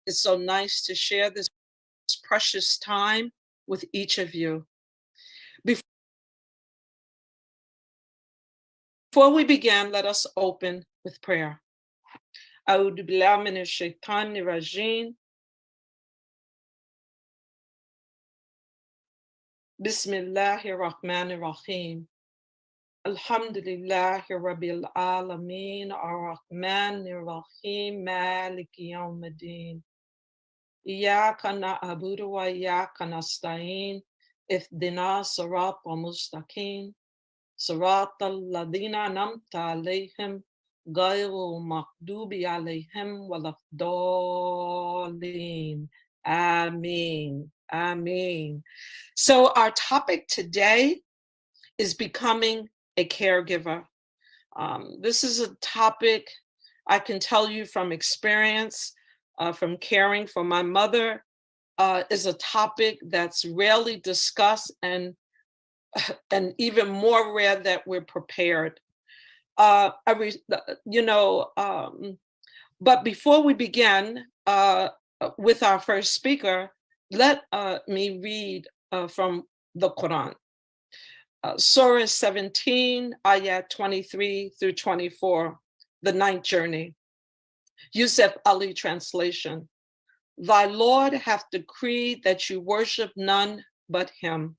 It's so nice to share this precious time with each of you. Before we begin, let us open with prayer. أعوذ بالله من الشيطان الرجيم. بسم الله الرحمن الرحيم. الحمد لله رب العالمين الرحمن الرحيم مالك يوم الدين. إياك نعبد وإياك نستعين اهدنا الصراط المستقيم صراط الذين أنعمت عليهم غير المغضوب عليهم ولا الضالين. Amen. Amen. So our topic today is becoming a caregiver. This is a topic I can tell you from experience, from caring for my mother, is a topic that's rarely discussed and even more rare that we're prepared. But before we begin with our first speaker, let me read from the Quran. Surah 17, ayat 23 through 24, the ninth journey. Yusuf Ali translation. Thy Lord hath decreed that you worship none but him,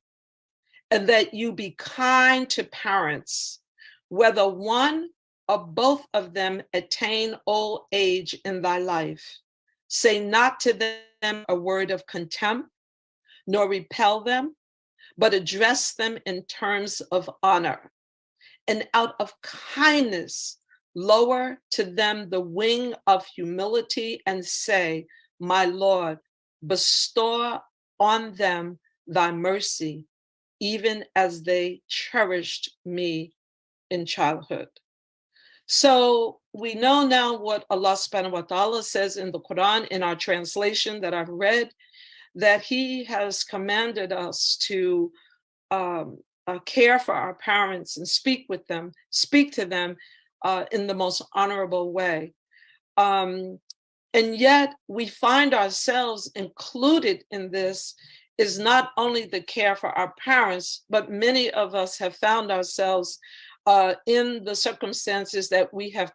and that you be kind to parents, whether one or both of them attain old age in thy life. Say not to them a word of contempt, nor repel them, but address them in terms of honor. And out of kindness, lower to them the wing of humility and say, my Lord, bestow on them thy mercy, even as they cherished me in childhood. So we know now what Allah subhanahu wa ta'ala says in the Quran, in our translation that I've read, that he has commanded us to care for our parents and speak to them in the most honorable way. And yet we find ourselves included in this is not only the care for our parents, but many of us have found ourselves in the circumstances that we have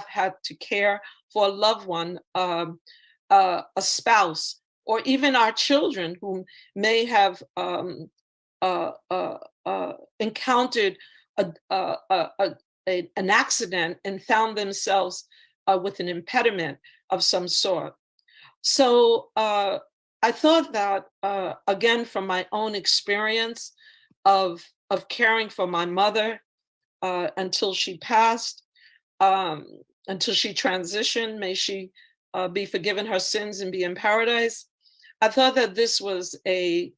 had to care for a loved one, a spouse, or even our children who may have encountered an accident and found themselves with an impediment of some sort. So I thought that, again, from my own experience of caring for my mother until she passed, until she transitioned, may she be forgiven her sins and be in paradise. I thought that this was a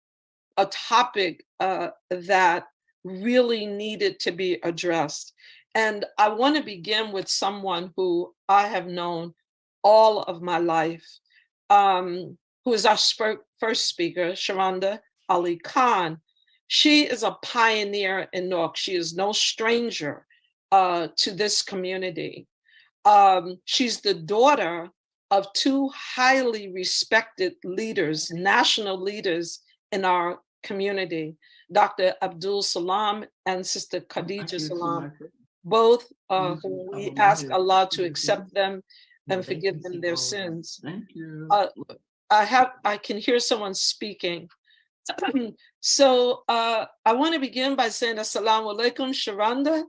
topic that really needed to be addressed. And I want to begin with someone who I have known all of my life, who is our first speaker, Sharonda Ali Khan. She is a pioneer in Newark. She is no stranger to this community. She's the daughter of two highly respected leaders, national leaders in our community, Dr. Abdul Salam and Sister Khadija Salam, both who we ask Allah to accept them and forgive them their sins. Thank you. I can hear someone speaking. So I want to begin by saying Assalamu alaikum, Sharonda,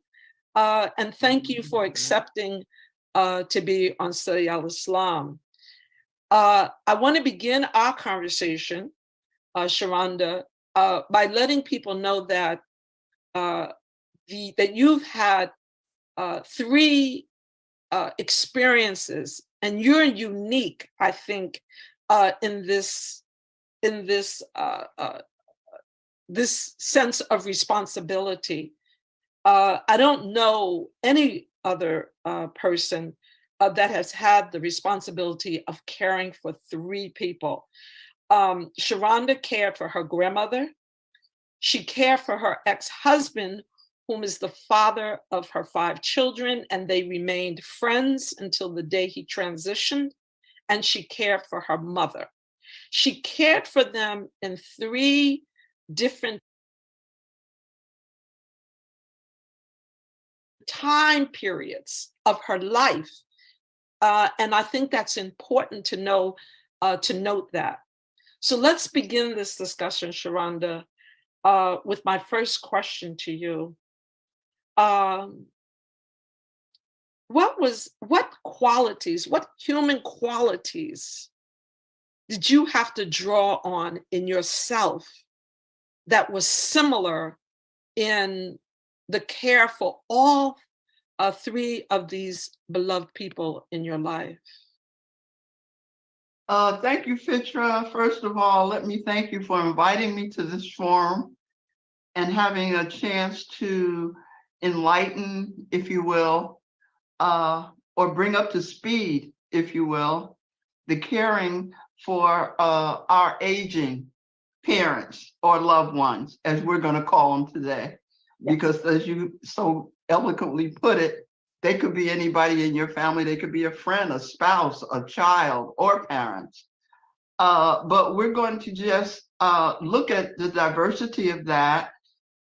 and thank you for accepting to be on Study Al-Islam. I want to begin our conversation, Sharonda, by letting people know that that you've had three experiences, and you're unique, I think, in this sense of responsibility. I don't know any other person that has had the responsibility of caring for three people. Sharonda cared for her grandmother. She cared for her ex-husband, whom is the father of her 5 children, and they remained friends until the day he transitioned, and she cared for her mother. She cared for them in 3 different time periods of her life, and I think that's important to know, to note that. So let's begin this discussion, Sharonda, with my first question to you. Um, what qualities, what human qualities did you have to draw on in yourself that was similar in the care for all 3 of these beloved people in your life? Thank you, Fitrah. First of all, let me thank you for inviting me to this forum and having a chance to enlighten, if you will, or bring up to speed, if you will, the caring for our aging parents or loved ones, as we're going to call them today. Yes. Because as you so eloquently put it, they could be anybody in your family. They could be a friend, a spouse, a child, or parents. But we're going to just look at the diversity of that.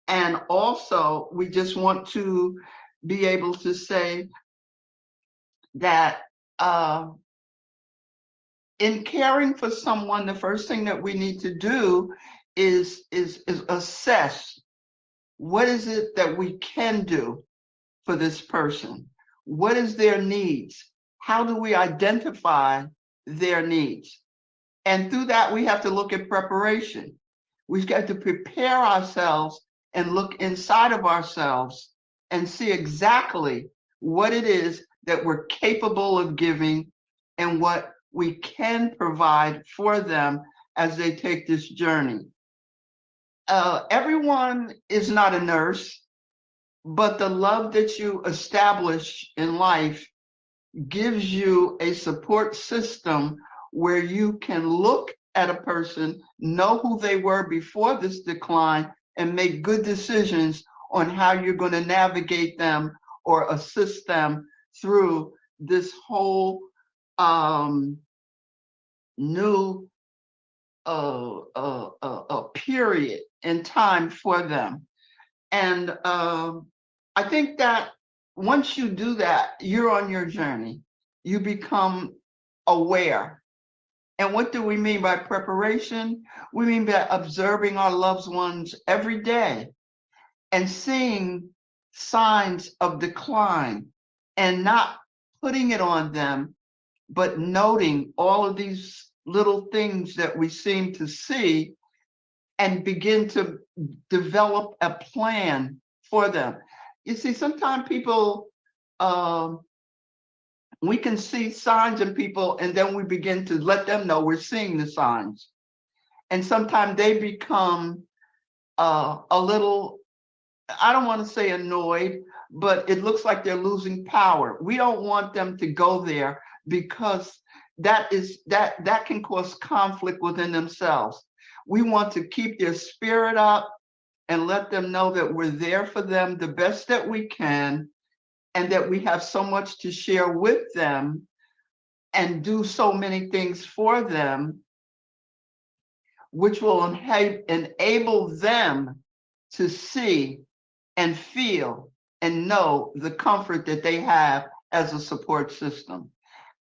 And also, we just want to be able to say that in caring for someone, the first thing that we need to do is assess what is it that we can do for this person? What is their needs? How do we identify their needs? And through that, we have to look at preparation. We've got to prepare ourselves and look inside of ourselves and see exactly what it is that we're capable of giving and what we can provide for them as they take this journey. Everyone is not a nurse, but the love that you establish in life gives you a support system where you can look at a person, know who they were before this decline, and make good decisions on how you're going to navigate them or assist them through this whole new period in time for them. And I think that once you do that, you're on your journey. You become aware. And what do we mean by preparation? We mean by observing our loved ones every day and seeing signs of decline and not putting it on them, but noting all of these little things that we seem to see and begin to develop a plan for them. You see, sometimes people, we can see signs in people and then we begin to let them know we're seeing the signs. And sometimes they become a little, I don't want to say annoyed, but it looks like they're losing power. We don't want them to go there because that can cause conflict within themselves. We want to keep their spirit up and let them know that we're there for them the best that we can and that we have so much to share with them and do so many things for them, which will enable them to see and feel and know the comfort that they have as a support system.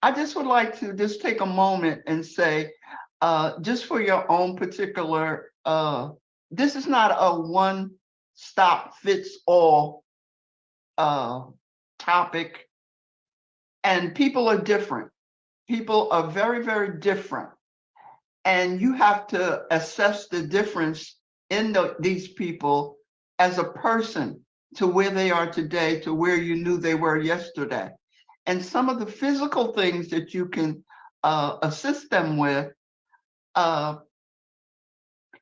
I just would like to just take a moment and say, just for your own particular, this is not a one-stop-fits-all topic. And people are different. People are very, very different. And you have to assess the difference in these people as a person to where they are today, to where you knew they were yesterday. And some of the physical things that you can assist them with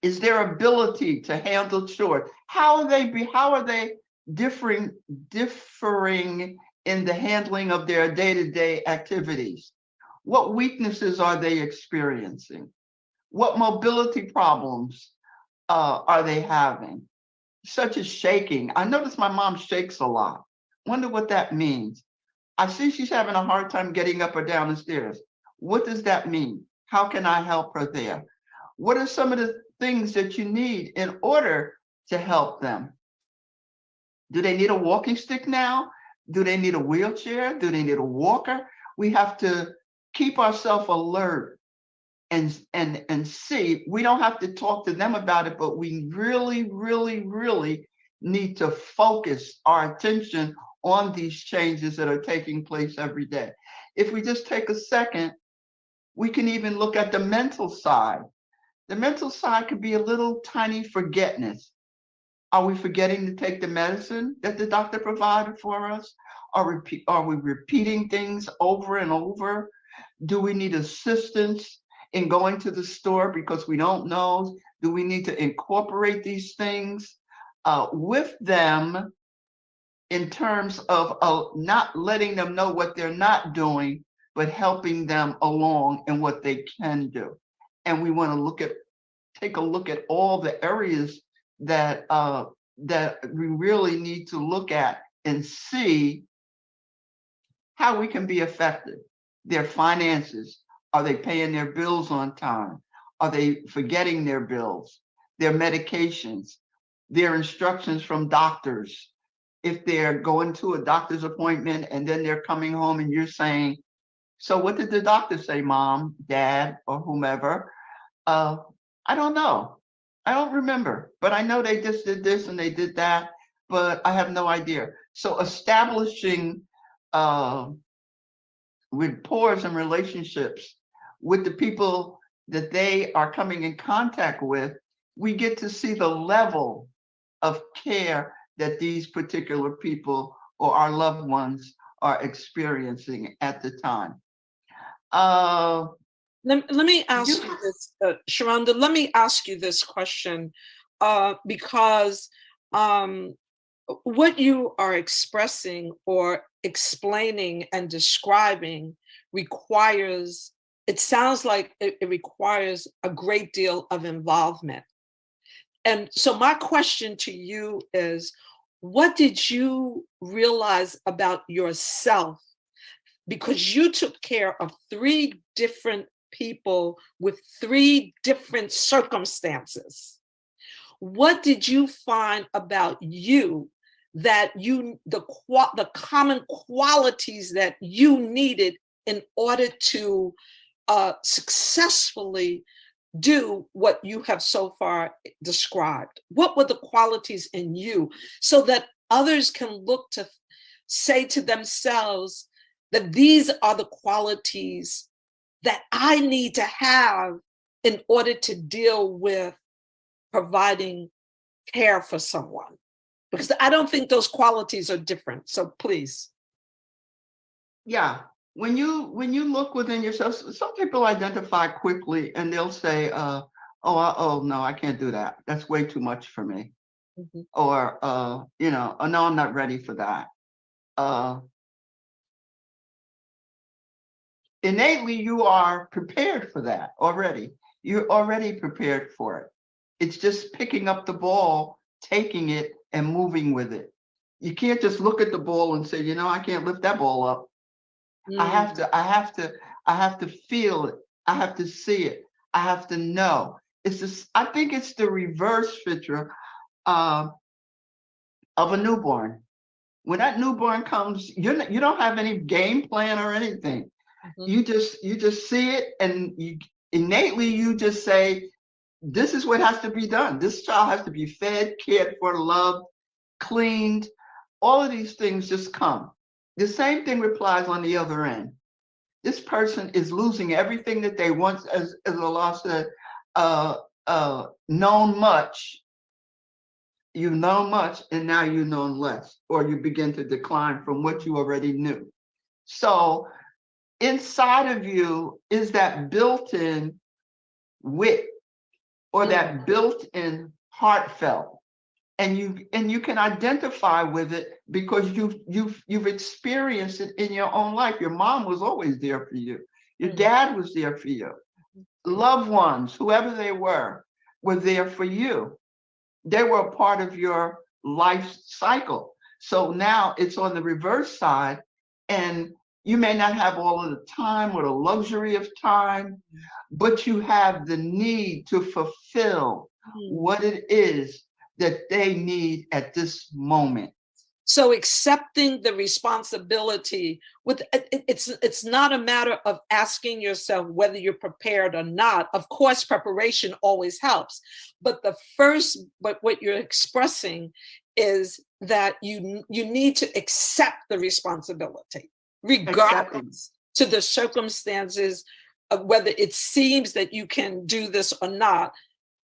is their ability to handle chores. How are they differing in the handling of their day-to-day activities? What weaknesses are they experiencing? What mobility problems are they having? such as shaking. I notice my mom shakes a lot. Wonder what that means. I see she's having a hard time getting up or down the stairs. What does that mean? How can I help her there? What are some of the things that you need in order to help them? Do they need a walking stick now? Do they need a wheelchair? Do they need a walker? We have to keep ourselves alert and see. We don't have to talk to them about it, but we really, really, really need to focus our attention on these changes that are taking place every day. If we just take a second, we can even look at the mental side. The mental side could be a little tiny forgetness. Are we forgetting to take the medicine that the doctor provided for us? Are we repeating things over and over? Do we need assistance in going to the store because we don't know? Do we need to incorporate these things with them in terms of not letting them know what they're not doing, but helping them along in what they can do? And we want to take a look at all the areas that that we really need to look at and see how we can be effective. Their finances, are they paying their bills on time? Are they forgetting their bills? Their medications, their instructions from doctors. If they're going to a doctor's appointment and then they're coming home and you're saying, so what did the doctor say, mom, dad, or whomever? I don't know. I don't remember, but I know they just did this and they did that, but I have no idea. So establishing rapport and relationships with the people that they are coming in contact with, we get to see the level of care that these particular people or our loved ones are experiencing at the time. Let me ask you this, Sharonda, let me ask you this question, because what you are expressing or explaining and describing requires, it sounds like it requires a great deal of involvement. And so my question to you is, what did you realize about yourself? Because you took care of 3 different people with 3 different circumstances. What did you find about you that the common qualities that you needed in order to successfully do what you have so far described? What were the qualities in you so that others can look to say to themselves that these are the qualities that I need to have in order to deal with providing care for someone? Because I don't think those qualities are different. So please. Yeah. When you look within yourself, some people identify quickly and they'll say, oh no, I can't do that. That's way too much for me. Mm-hmm. Or oh no, I'm not ready for that. Innately, you are prepared for that already. You're already prepared for it. It's just picking up the ball, taking it, and moving with it. You can't just look at the ball and say, I can't lift that ball up. I have to feel it. I have to see it. I have to know. It's just, I think it's the reverse, Fitrah, of a newborn. When that newborn comes, you don't have any game plan or anything. Mm-hmm. You just see it, and innately you just say, this is what has to be done. This child has to be fed, cared for, loved, cleaned. All of these things just come. The same thing applies on the other end. This person is losing everything that they once, as Allah said, known much. You've known much, and now you know less, or you begin to decline from what you already knew. So inside of you is that built-in wit, or that built-in heartfelt, and you can identify with it because you've experienced it in your own life. Your mom was always there for you. Your dad was there for you. Loved ones, whoever they were there for you. They were a part of your life cycle. So now it's on the reverse side, and you may not have all of the time or the luxury of time, but you have the need to fulfill what it is that they need at this moment. So accepting the responsibility with it's not a matter of asking yourself whether you're prepared or not. Of course, preparation always helps, but what you're expressing is that you need to accept the responsibility, regardless to the circumstances of whether it seems that you can do this or not.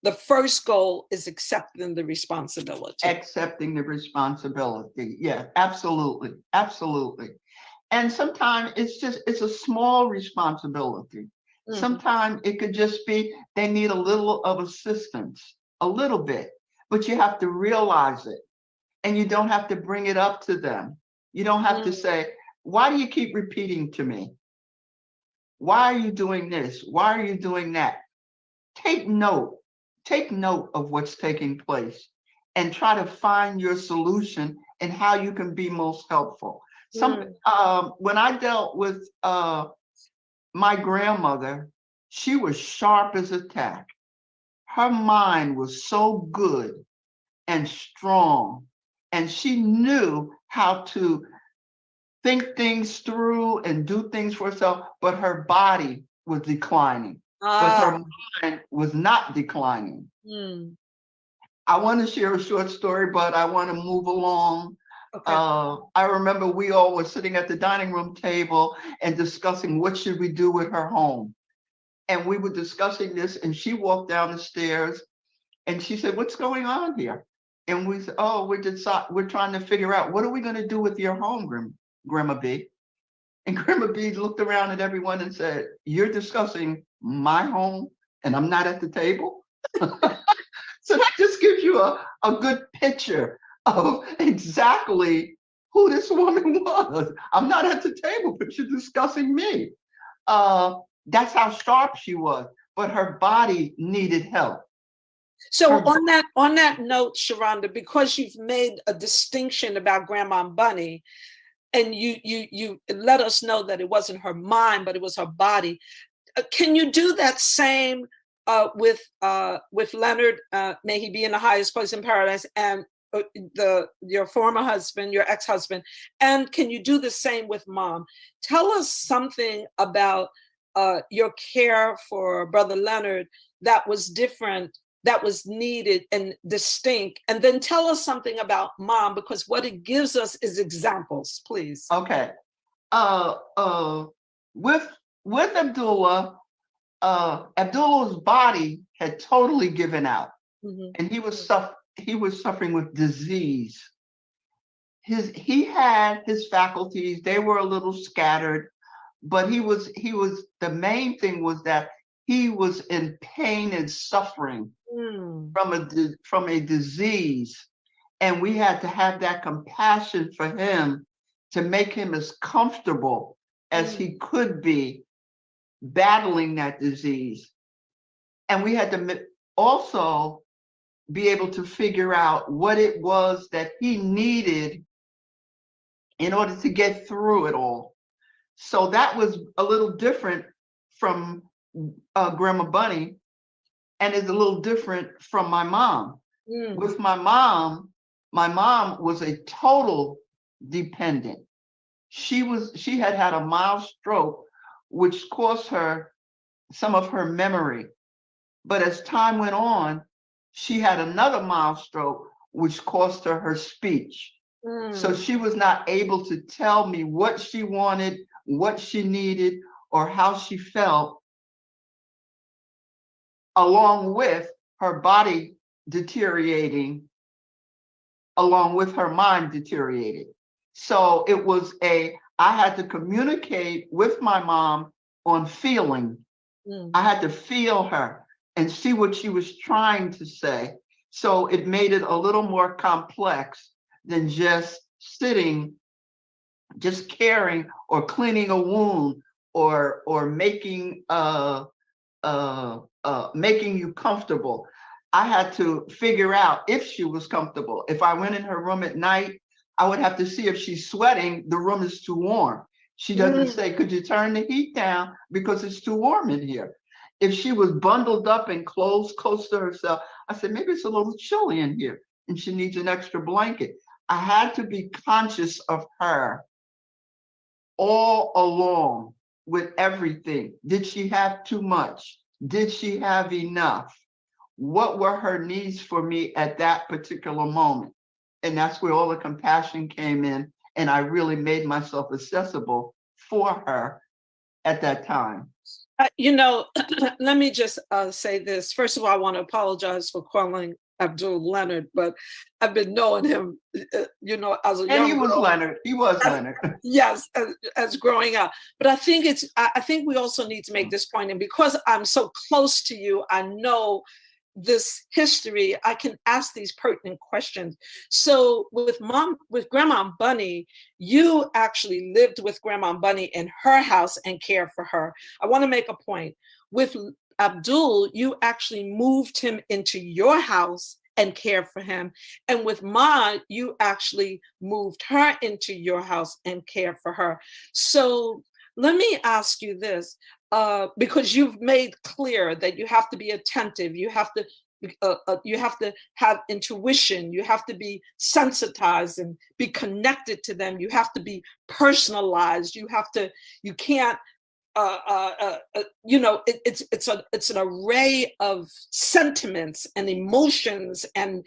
The first goal is accepting the responsibility. Accepting the responsibility. Yeah, absolutely. Absolutely. And sometimes it's a small responsibility. Sometimes it could just be they need a little of assistance, a little bit, but you have to realize it, and you don't have to bring it up to them. You don't have to say, why do you keep repeating to me? Why are you doing this? Why are you doing that? Take note. Take note of what's taking place and try to find your solution and how you can be most helpful. When I dealt with my grandmother, she was sharp as a tack. Her mind was so good and strong, and she knew how to think things through and do things for herself, but her body was declining. But her mind was not declining. I want to share a short story, but I want to move along. Okay. I remember we all were sitting at the dining room table and discussing what should we do with her home. And we were discussing this, and she walked down the stairs and she said, "What's going on here?" And we said, "Oh, we're trying to figure out what are we going to do with your home, Grandma B." And Grandma B looked around at everyone and said, "You're discussing my home and I'm not at the table?" So that just gives you a good picture of exactly who this woman was. I'm not at the table, but you're discussing me. That's how sharp she was, but her body needed help. So on that note, Sharonda, because you've made a distinction about Grandma Bunny, and you let us know that it wasn't her mind, but it was her body. Can you do that same with Leonard? May he be in the highest place in paradise, and your former husband, your ex-husband, and can you do the same with Mom? Tell us something about your care for Brother Leonard that was different, that was needed and distinct, and then tell us something about Mom, because what it gives us is examples, please. Okay. With Abdullah, Abdullah's body had totally given out, and he was suffering with disease. He had his faculties; they were a little scattered, but he was the main thing was that he was in pain and suffering from a disease, and we had to have that compassion for him to make him as comfortable as he could be battling that disease. And we had to also be able to figure out what it was that he needed in order to get through it all. So that was a little different from Grandma Bunny, and is a little different from my mom. With my mom was a total dependent. She had a mild stroke, which cost her some of her memory. But as time went on, she had another mild stroke, which cost her her speech. So she was not able to tell me what she wanted, what she needed, or how she felt, along with her body deteriorating, along with her mind deteriorating. So it was I had to communicate with my mom on feeling. I had to feel her and see what she was trying to say. So it made it a little more complex than just sitting, just caring or cleaning a wound or making making you comfortable. I had to figure out if she was comfortable. If I went in her room at night, I would have to see if she's sweating, the room is too warm. She doesn't say, could you turn the heat down because it's too warm in here? If she was bundled up and close to herself, I said, maybe it's a little chilly in here and she needs an extra blanket. I had to be conscious of her all along with everything. Did she have too much? Did she have enough? What were her needs for me at that particular moment? And that's where all the compassion came in. And I really made myself accessible for her at that time. You know, let me just say this. First of all, I want to apologize for calling Abdul Leonard, but I've been knowing him, you know, as a young And he was girl. Leonard. He was Leonard. Yes, as growing up. But I think I think we also need to make this point, and because I'm so close to you, I know this history, I can ask these pertinent questions. So with Grandma Bunny, you actually lived with Grandma Bunny in her house and cared for her. I want to make a point. With Abdul, you actually moved him into your house and cared for him. And with Ma, you actually moved her into your house and cared for her. So let me ask you this. Because you've made clear that you have to be attentive, you have to have intuition, you have to be sensitized and be connected to them, you have to be personalized, you can't, you know, it's an array of sentiments and emotions and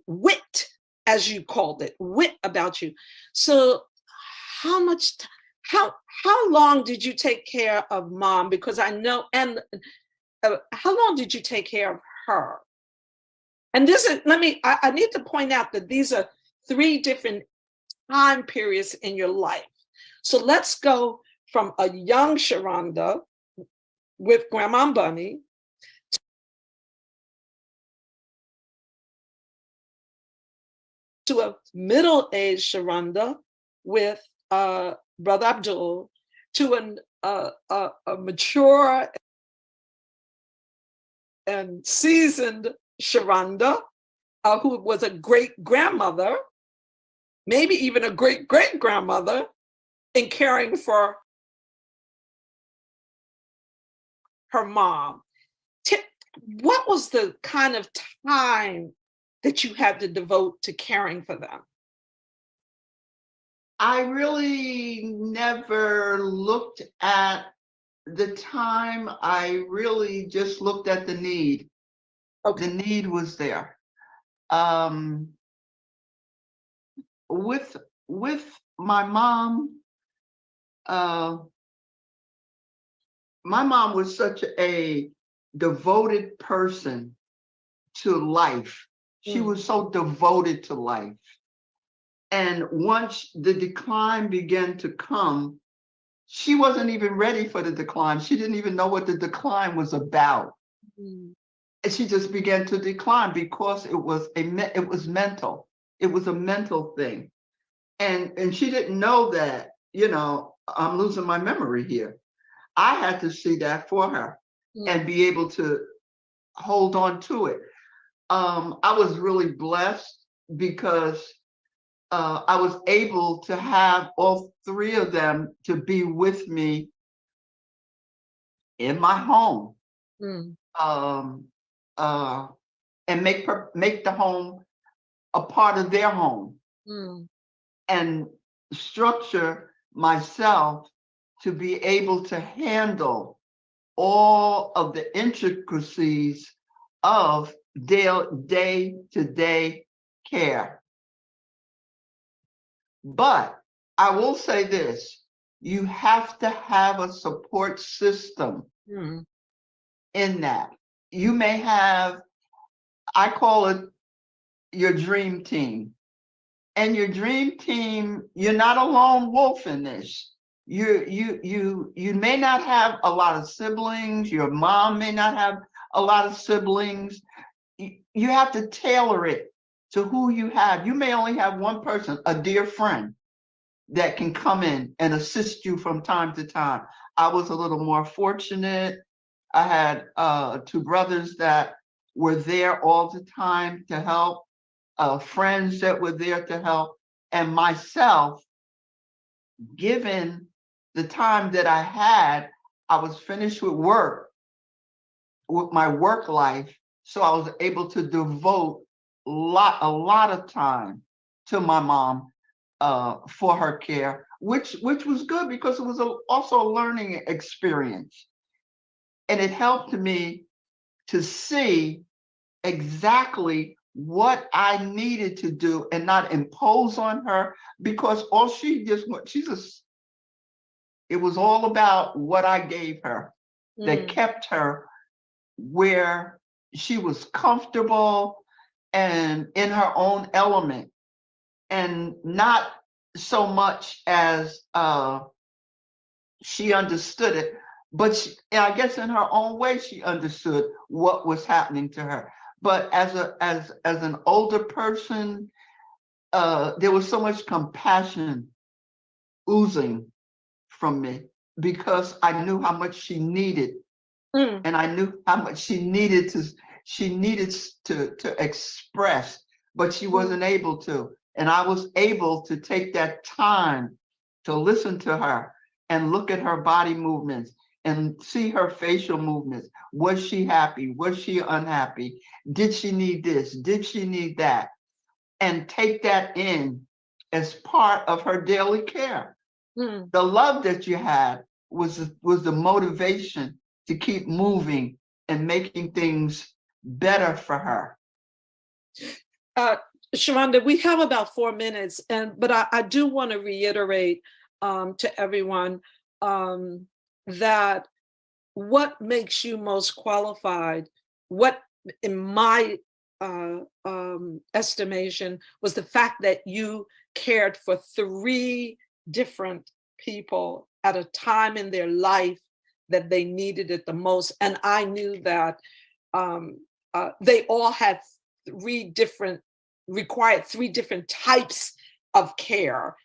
wit, as you called it, wit about you. So how much how long did you take care of Mom? Because I know, and how long did you take care of her? And this is, I need to point out that these are 3 different time periods in your life. So let's go from a young Sharonda with Grandma Bunny to a middle-aged Sharonda with Brother Abdul, to a mature and seasoned Sharonda, who was a great-grandmother, maybe even a great-great-grandmother, in caring for her mom. What was the kind of time that you had to devote to caring for them? I really never looked at the time. I really just looked at the need. Okay. The need was there. With my mom, my mom was such a devoted person to life. She was so devoted to life. And once the decline began to come, she wasn't even ready for the decline. She didn't even know what the decline was about. And she just began to decline because it was mental. It was a mental thing. And she didn't know that, you know, I'm losing my memory here. I had to see that for her and be able to hold on to it. I was really blessed because I was able to have all 3 of them to be with me in my home, and make the home a part of their home, and structure myself to be able to handle all of the intricacies of day-to-day care. But I will say this, you have to have a support system in that. You may have, I call it your dream team. And your dream team, you're not a lone wolf in this. You may not have a lot of siblings, your mom may not have a lot of siblings. You have to tailor it to who you have. You may only have one person, a dear friend, that can come in and assist you from time to time. I was a little more fortunate. I had 2 brothers that were there all the time to help, friends that were there to help, and myself, given the time that I had, I was finished with work, with my work life, so I was able to devote a lot of time to my mom for her care, which was good because it was also a learning experience, and it helped me to see exactly what I needed to do and not impose on her, because all she just it was all about what I gave her that kept her where she was comfortable and in her own element, and not so much as she understood it, but I guess in her own way she understood what was happening to her. But as an older person, there was so much compassion oozing from me because I knew how much she needed, and I knew how much she needed to express, but she wasn't able to. And I was able to take that time to listen to her and look at her body movements and see her facial movements. Was she happy? Was she unhappy? Did she need this? Did she need that? And take that in as part of her daily care. The love that you had was the motivation to keep moving and making things better for her. Sharonda, we have about 4 minutes, but I do want to reiterate to everyone that what makes you most qualified, what in my estimation was the fact that you cared for 3 different people at a time in their life that they needed it the most. And I knew that they all had required 3 different types of care,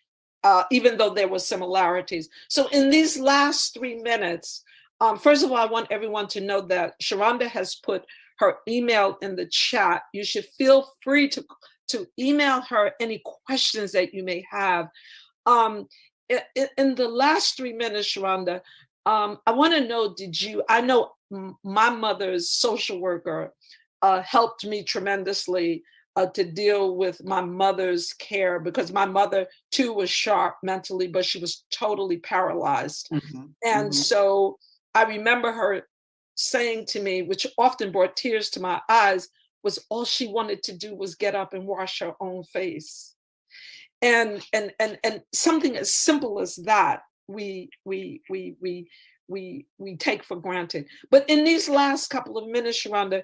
even though there were similarities. So in these last 3 minutes, first of all, I want everyone to know that Sharonda has put her email in the chat. You should feel free to email her any questions that you may have. In the last 3 minutes, Sharonda, I want to know, I know my mother's social worker helped me tremendously to deal with my mother's care, because my mother too was sharp mentally, but she was totally paralyzed. And so I remember her saying to me, which often brought tears to my eyes, was all she wanted to do was get up and wash her own face. And something as simple as that we take for granted. But in these last couple of minutes, Sharonda,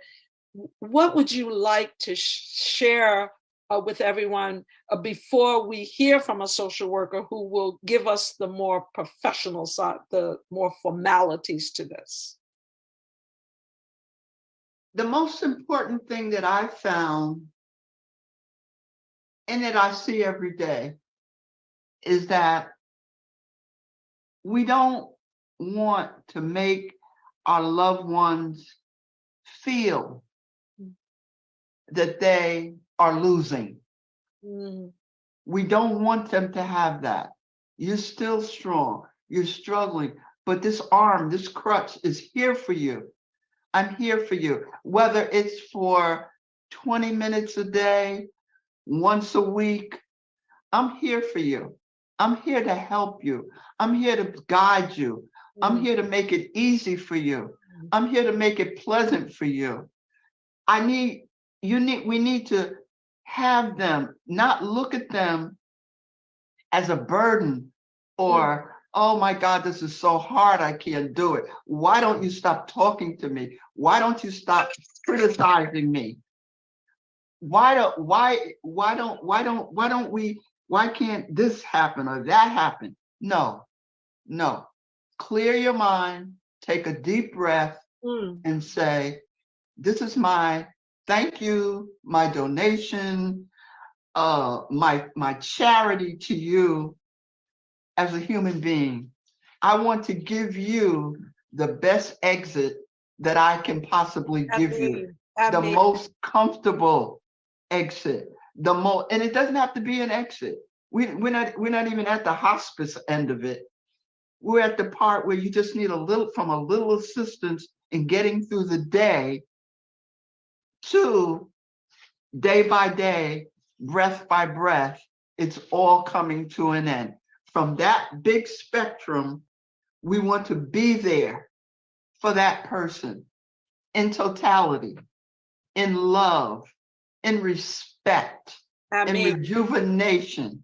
what would you like to share with everyone before we hear from a social worker who will give us the more professional side, the more formalities to this? The most important thing that I found, and that I see every day, is that we don't want to make our loved ones feel that they are losing. We don't want them to have that. You're still strong, you're struggling, but this arm, this crutch is here for you. I'm here for you, whether it's for 20 minutes a day, once a week. I'm here for you. I'm here to help you. I'm here to guide you. I'm here to make it easy for you. I'm here to make it pleasant for you. We need to have them, not look at them as a burden or, oh my God, this is so hard, I can't do it. Why don't you stop talking to me? Why don't you stop criticizing me? Why can't this happen or that happen? No. Clear your mind, take a deep breath, and say, this is my thank you, my donation, my charity to you as a human being. I want to give you the best exit that I can possibly give you. the mean, most comfortable exit. And it doesn't have to be an exit. We're not even at the hospice end of it. We're at the part where you just need a little assistance in getting through the day, to day by day, breath by breath, it's all coming to an end. From that big spectrum, we want to be there for that person in totality, in love, in respect, I in mean, rejuvenation,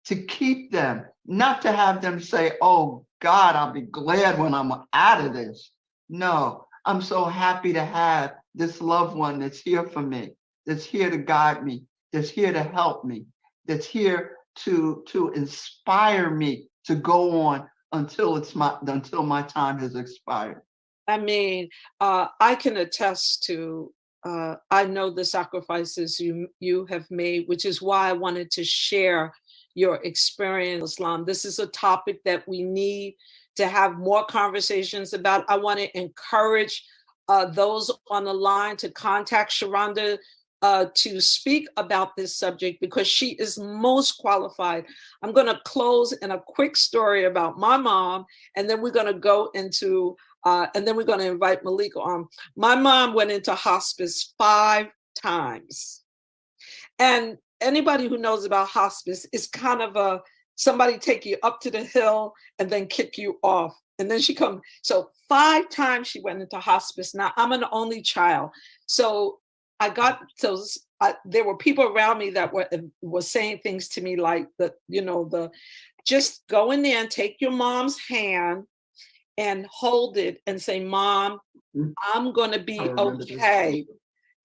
to keep them, not to have them say, oh God, I'll be glad when I'm out of this. No, I'm so happy to have this loved one that's here for me, that's here to guide me, that's here to help me, that's here to inspire me to go on until my time has expired. I mean, I can attest to. I know the sacrifices you have made, which is why I wanted to share your experience, Islam. This is a topic that we need to have more conversations about. I want to encourage those on the line to contact Sharonda to speak about this subject, because she is most qualified. I'm going to close in a quick story about my mom, and then we're going to go into, and then we're going to invite Malika on. My mom went into hospice 5 times. And anybody who knows about hospice is kind of somebody take you up to the hill and then kick you off. And then she come. So 5 times she went into hospice. Now I'm an only child. So there were people around me that were saying things to me like just go in there and take your mom's hand and hold it and say, Mom, I'm going to be okay.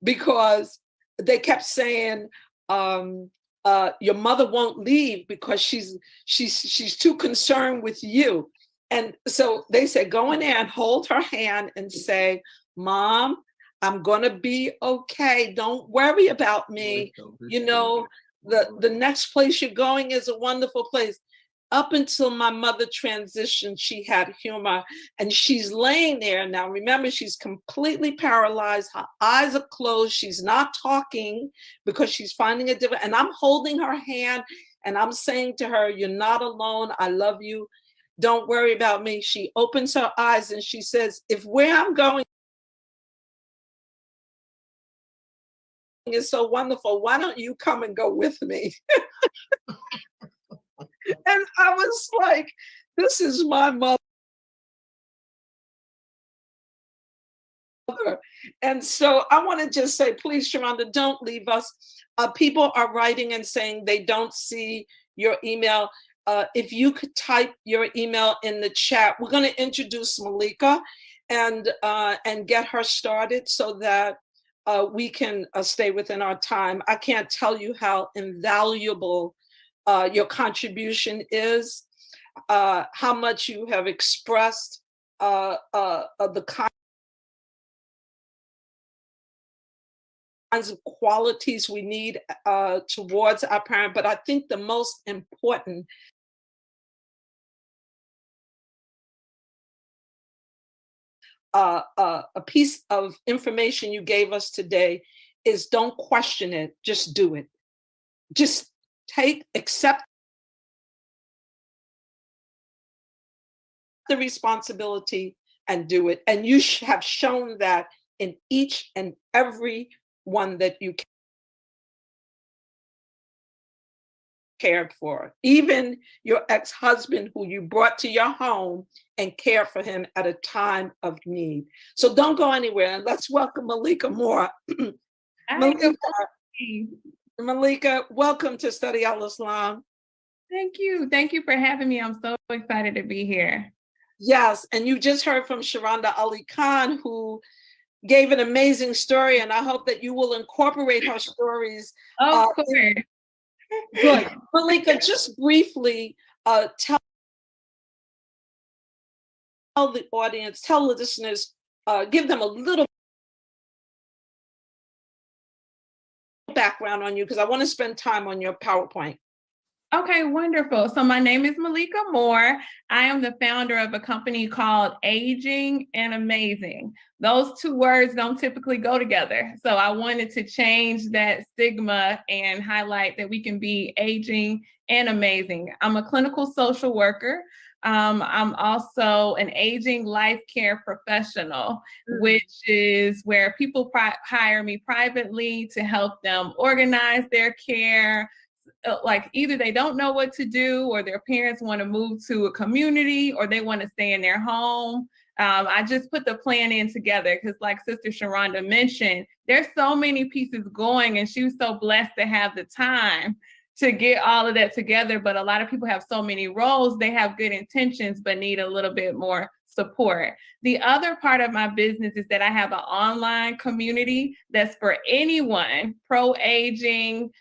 Because they kept saying, your mother won't leave because she's too concerned with you. And so they said, go in there and hold her hand and say, Mom, I'm going to be okay. Don't worry about me. The next place you're going is a wonderful place. Up until my mother transitioned, she had humor, and she's laying there. Now, remember, she's completely paralyzed. Her eyes are closed. She's not talking because she's finding it difficult. And I'm holding her hand and I'm saying to her, you're not alone. I love you. Don't worry about me. She opens her eyes and she says, if where I'm going is so wonderful, why don't you come and go with me? And I was like, this is my mother. And so I want to just say, please, Sharonda, don't leave us. People are writing and saying they don't see your email. If you could type your email in the chat, we're going to introduce Malika and get her started so that we can stay within our time. I can't tell you how invaluable your contribution is, how much you have expressed the kinds of qualities we need towards our parent. But I think the most important a piece of information you gave us today is don't question it, just do it. Just accept the responsibility and do it. And you have shown that in each and every one that you cared for, even your ex-husband who you brought to your home and cared for him at a time of need. So don't go anywhere, and let's welcome Malika Moore. Malika, welcome to Study Al-Islam. Thank you. Thank you for having me. I'm so excited to be here. Yes, and you just heard from Sharonda Ali Khan, who gave an amazing story, and I hope that you will incorporate her stories. Of course. Good. Malika, just briefly tell the audience, tell the listeners, give them a little background on you, because I want to spend time on your PowerPoint. Okay, wonderful. So my name is Malika Moore. I am the founder of a company called Aging and Amazing. Those two words don't typically go together. So I wanted to change that stigma and highlight that we can be aging and amazing. I'm a clinical social worker. I'm also an aging life care professional, which is where people hire me privately to help them organize their care, like either they don't know what to do or their parents want to move to a community or they want to stay in their home. I just put the plan in together because like Sister Sharonda mentioned, there's so many pieces going and she was so blessed to have the time to get all of that together. But a lot of people have so many roles, they have good intentions, but need a little bit more support. The other part of my business is that I have an online community that's for anyone, pro-aging,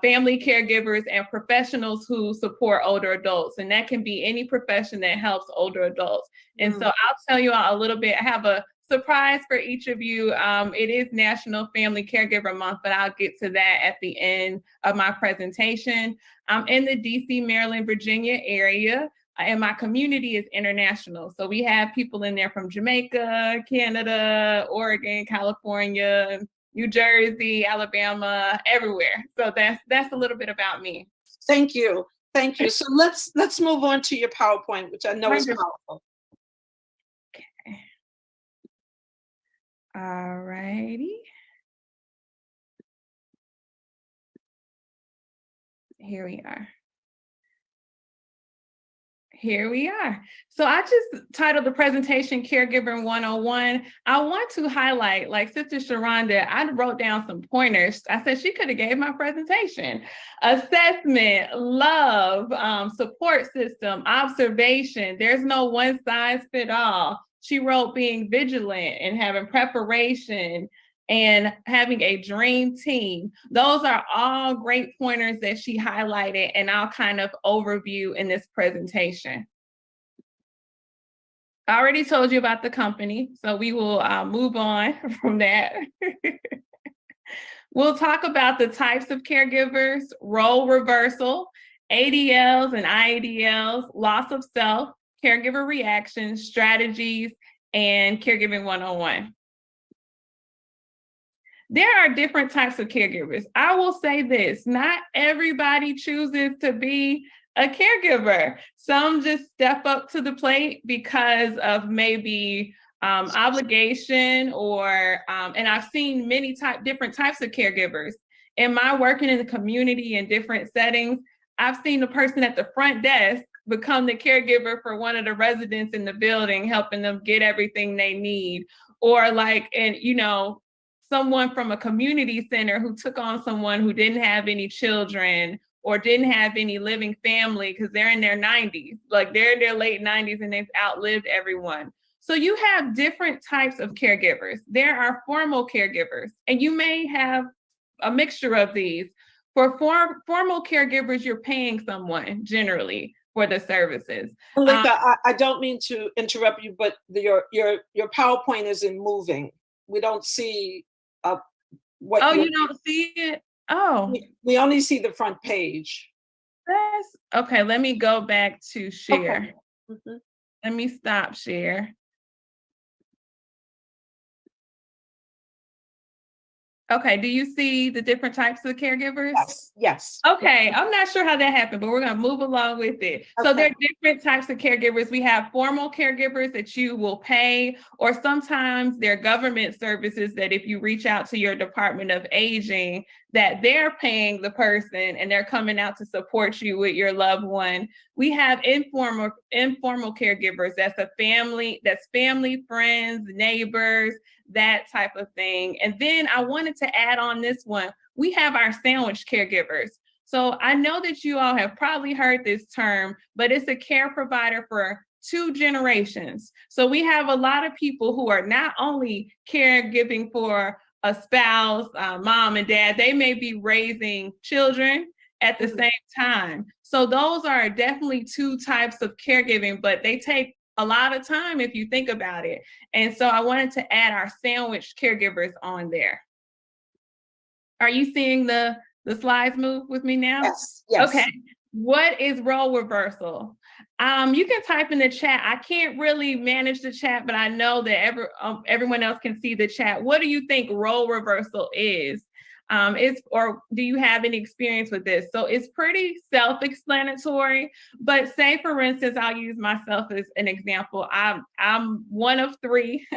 family caregivers, and professionals who support older adults. And that can be any profession that helps older adults. And so I'll tell you all a little bit. I have a surprise for each of you. It is National Family Caregiver Month, but I'll get to that at the end of my presentation. I'm in the DC, Maryland, Virginia area, and my community is international. So we have people in there from Jamaica, Canada, Oregon, California, New Jersey, Alabama, everywhere. So that's a little bit about me. Thank you. Thank you. So let's move on to your PowerPoint, which I know is powerful. Okay. All righty. Here we are. Here we are. So I just titled the presentation Caregiver 101. I want to highlight, like Sister Sharonda, I wrote down some pointers. I said she could have gave my presentation. Assessment, love, support system, observation. There's no one size fit all. She wrote being vigilant and having preparation and having a dream team. Those are all great pointers that she highlighted, and I'll kind of overview in this presentation. I already told you about the company, so we will move on from that. We'll talk about the types of caregivers, role reversal, ADLs and IADLs, loss of self, caregiver reactions, strategies, and caregiving 101. There are different types of caregivers. I will say this, not everybody chooses to be a caregiver. Some just step up to the plate because of maybe obligation or, and I've seen many different types of caregivers. In my working in the community in different settings, I've seen the person at the front desk become the caregiver for one of the residents in the building, helping them get everything they need. Or like, and you know, someone from a community center who took on someone who didn't have any children or didn't have any living family because they're in their 90s, like they're in their late 90s and they've outlived everyone. So you have different types of caregivers. There are formal caregivers, and you may have a mixture of these. For formal caregivers, you're paying someone generally for the services. Malika, I don't mean to interrupt you, but your PowerPoint isn't moving. We don't see what. Oh, you don't see it? Oh. We only see the front page. Okay, let me go back to share. Okay. Let me stop share. Okay, do you see the different types of caregivers? Yes, yes. Okay, I'm not sure how that happened, but we're gonna move along with it. So there are different types of caregivers. We have formal caregivers that you will pay, or sometimes they're government services that if you reach out to your Department of Aging, that they're paying the person and they're coming out to support you with your loved one. We have informal caregivers. That's family, friends, neighbors, that type of thing. And then I wanted to add on this one. We have our sandwich caregivers. So I know that you all have probably heard this term, but it's a care provider for 2 generations. So we have a lot of people who are not only caregiving for a spouse, mom and dad, they may be raising children at the same time. So those are definitely 2 types of caregiving, but they take a lot of time if you think about it. And so I wanted to add our sandwich caregivers on there. Are you seeing the slides move with me now? Yes, yes. Okay, What is role reversal? You can type in the chat. I can't really manage the chat, but I know that everyone else can see the chat. What do you think role reversal is? Or do you have any experience with this? So it's pretty self-explanatory, but say for instance, I'll use myself as an example. I'm one of three.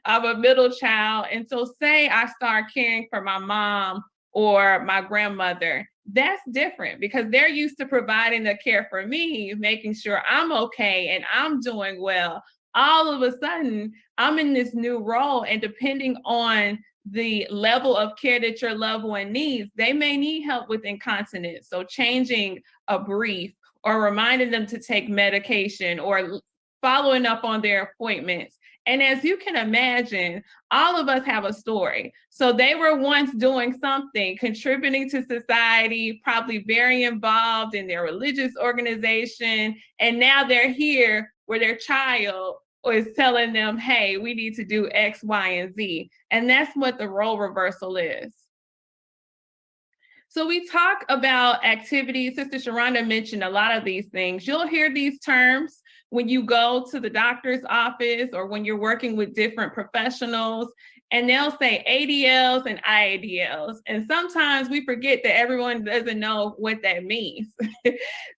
I'm a middle child. And so say I start caring for my mom or my grandmother. That's different because they're used to providing the care for me, making sure I'm okay and I'm doing well. All of a sudden, I'm in this new role, and depending on the level of care that your loved one needs, they may need help with incontinence. So changing a brief or reminding them to take medication or following up on their appointments. And as you can imagine, all of us have a story. So they were once doing something, contributing to society, probably very involved in their religious organization. And now they're here where their child is telling them, hey, we need to do X, Y, and Z. And that's what the role reversal is. So we talk about activities. Sister Sharonda mentioned a lot of these things. You'll hear these terms when you go to the doctor's office or when you're working with different professionals, and they'll say ADLs and IADLs. And sometimes we forget that everyone doesn't know what that means.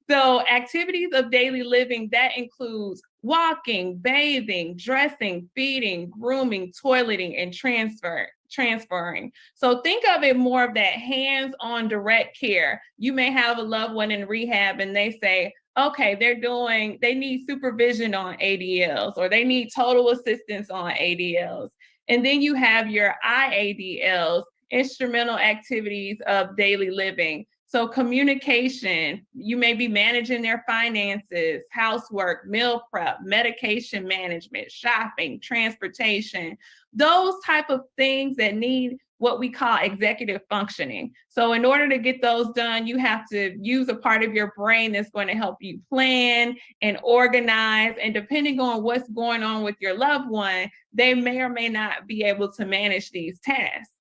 So activities of daily living, that includes walking, bathing, dressing, feeding, grooming, toileting, and transferring. So think of it more of that hands-on direct care. You may have a loved one in rehab and they say, okay, they need supervision on ADLs or they need total assistance on ADLs. And then you have your IADLs, instrumental activities of daily living. So communication, you may be managing their finances, housework, meal prep, medication management, shopping, transportation, those type of things that need what we call executive functioning. So in order to get those done, you have to use a part of your brain that's going to help you plan and organize. And depending on what's going on with your loved one, they may or may not be able to manage these tasks.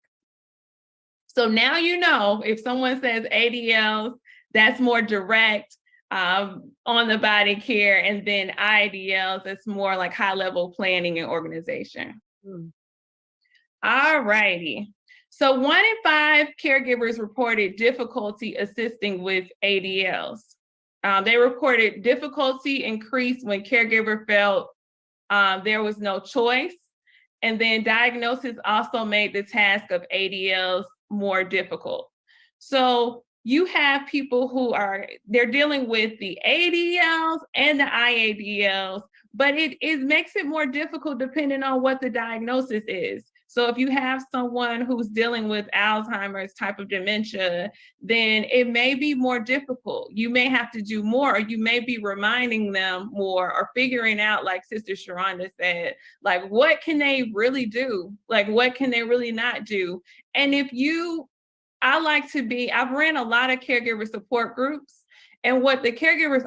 So now you know if someone says ADLs, that's more direct on the body care, and then IDLs, it's more like high level planning and organization. All righty. So 1 in 5 caregivers reported difficulty assisting with ADLs. They reported difficulty increased when caregiver felt there was no choice. And then diagnosis also made the task of ADLs more difficult. So you have people who they're dealing with the ADLs and the IADLs, but it makes it more difficult depending on what the diagnosis is. So if you have someone who's dealing with Alzheimer's type of dementia, then it may be more difficult. You may have to do more, or you may be reminding them more or figuring out, like Sister Sharonda said, like what can they really do? Like what can they really not do? And I've ran a lot of caregiver support groups. And what the caregivers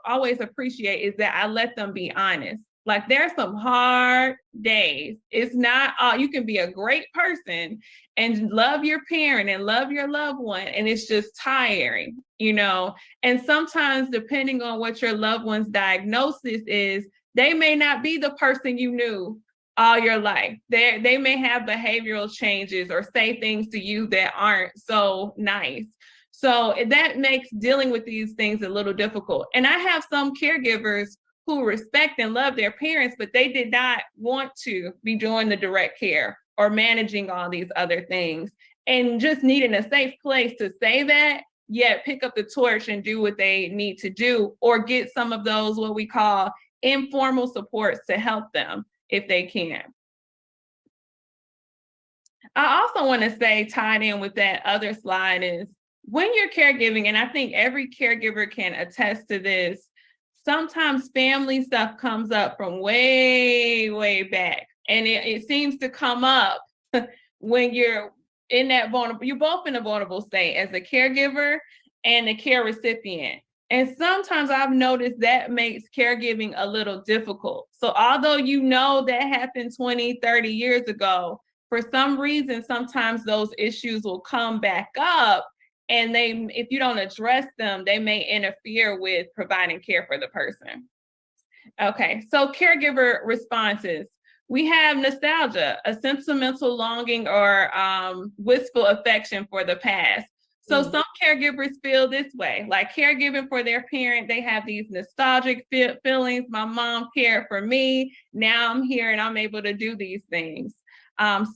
always appreciate is that I let them be honest. Like there's some hard days. It's not all, you can be a great person and love your parent and love your loved one, and it's just tiring, you know? And sometimes depending on what your loved one's diagnosis is, they may not be the person you knew all your life. They may have behavioral changes or say things to you that aren't so nice. So that makes dealing with these things a little difficult. And I have some caregivers who respect and love their parents, but they did not want to be doing the direct care or managing all these other things, and just needing a safe place to say that, yet pick up the torch and do what they need to do, or get some of those, what we call informal supports, to help them if they can. I also want to say, tied in with that other slide, is when you're caregiving, and I think every caregiver can attest to this, sometimes family stuff comes up from way, way back. And it seems to come up when you're in that vulnerable, you're both in a vulnerable state as a caregiver and a care recipient. And sometimes I've noticed that makes caregiving a little difficult. So although you know that happened 20, 30 years ago, for some reason, sometimes those issues will come back up and if you don't address them, they may interfere with providing care for the person. Okay, so caregiver responses. We have nostalgia, a sentimental longing or wistful affection for the past. So some caregivers feel this way, like caregiving for their parent, they have these nostalgic feelings. My mom cared for me. Now I'm here and I'm able to do these things.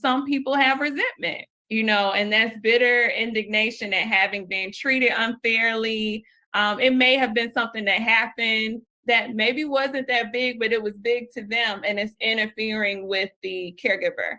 Some people have resentment, and that's bitter indignation at having been treated unfairly. It may have been something that happened that maybe wasn't that big, but it was big to them and it's interfering with the caregiver.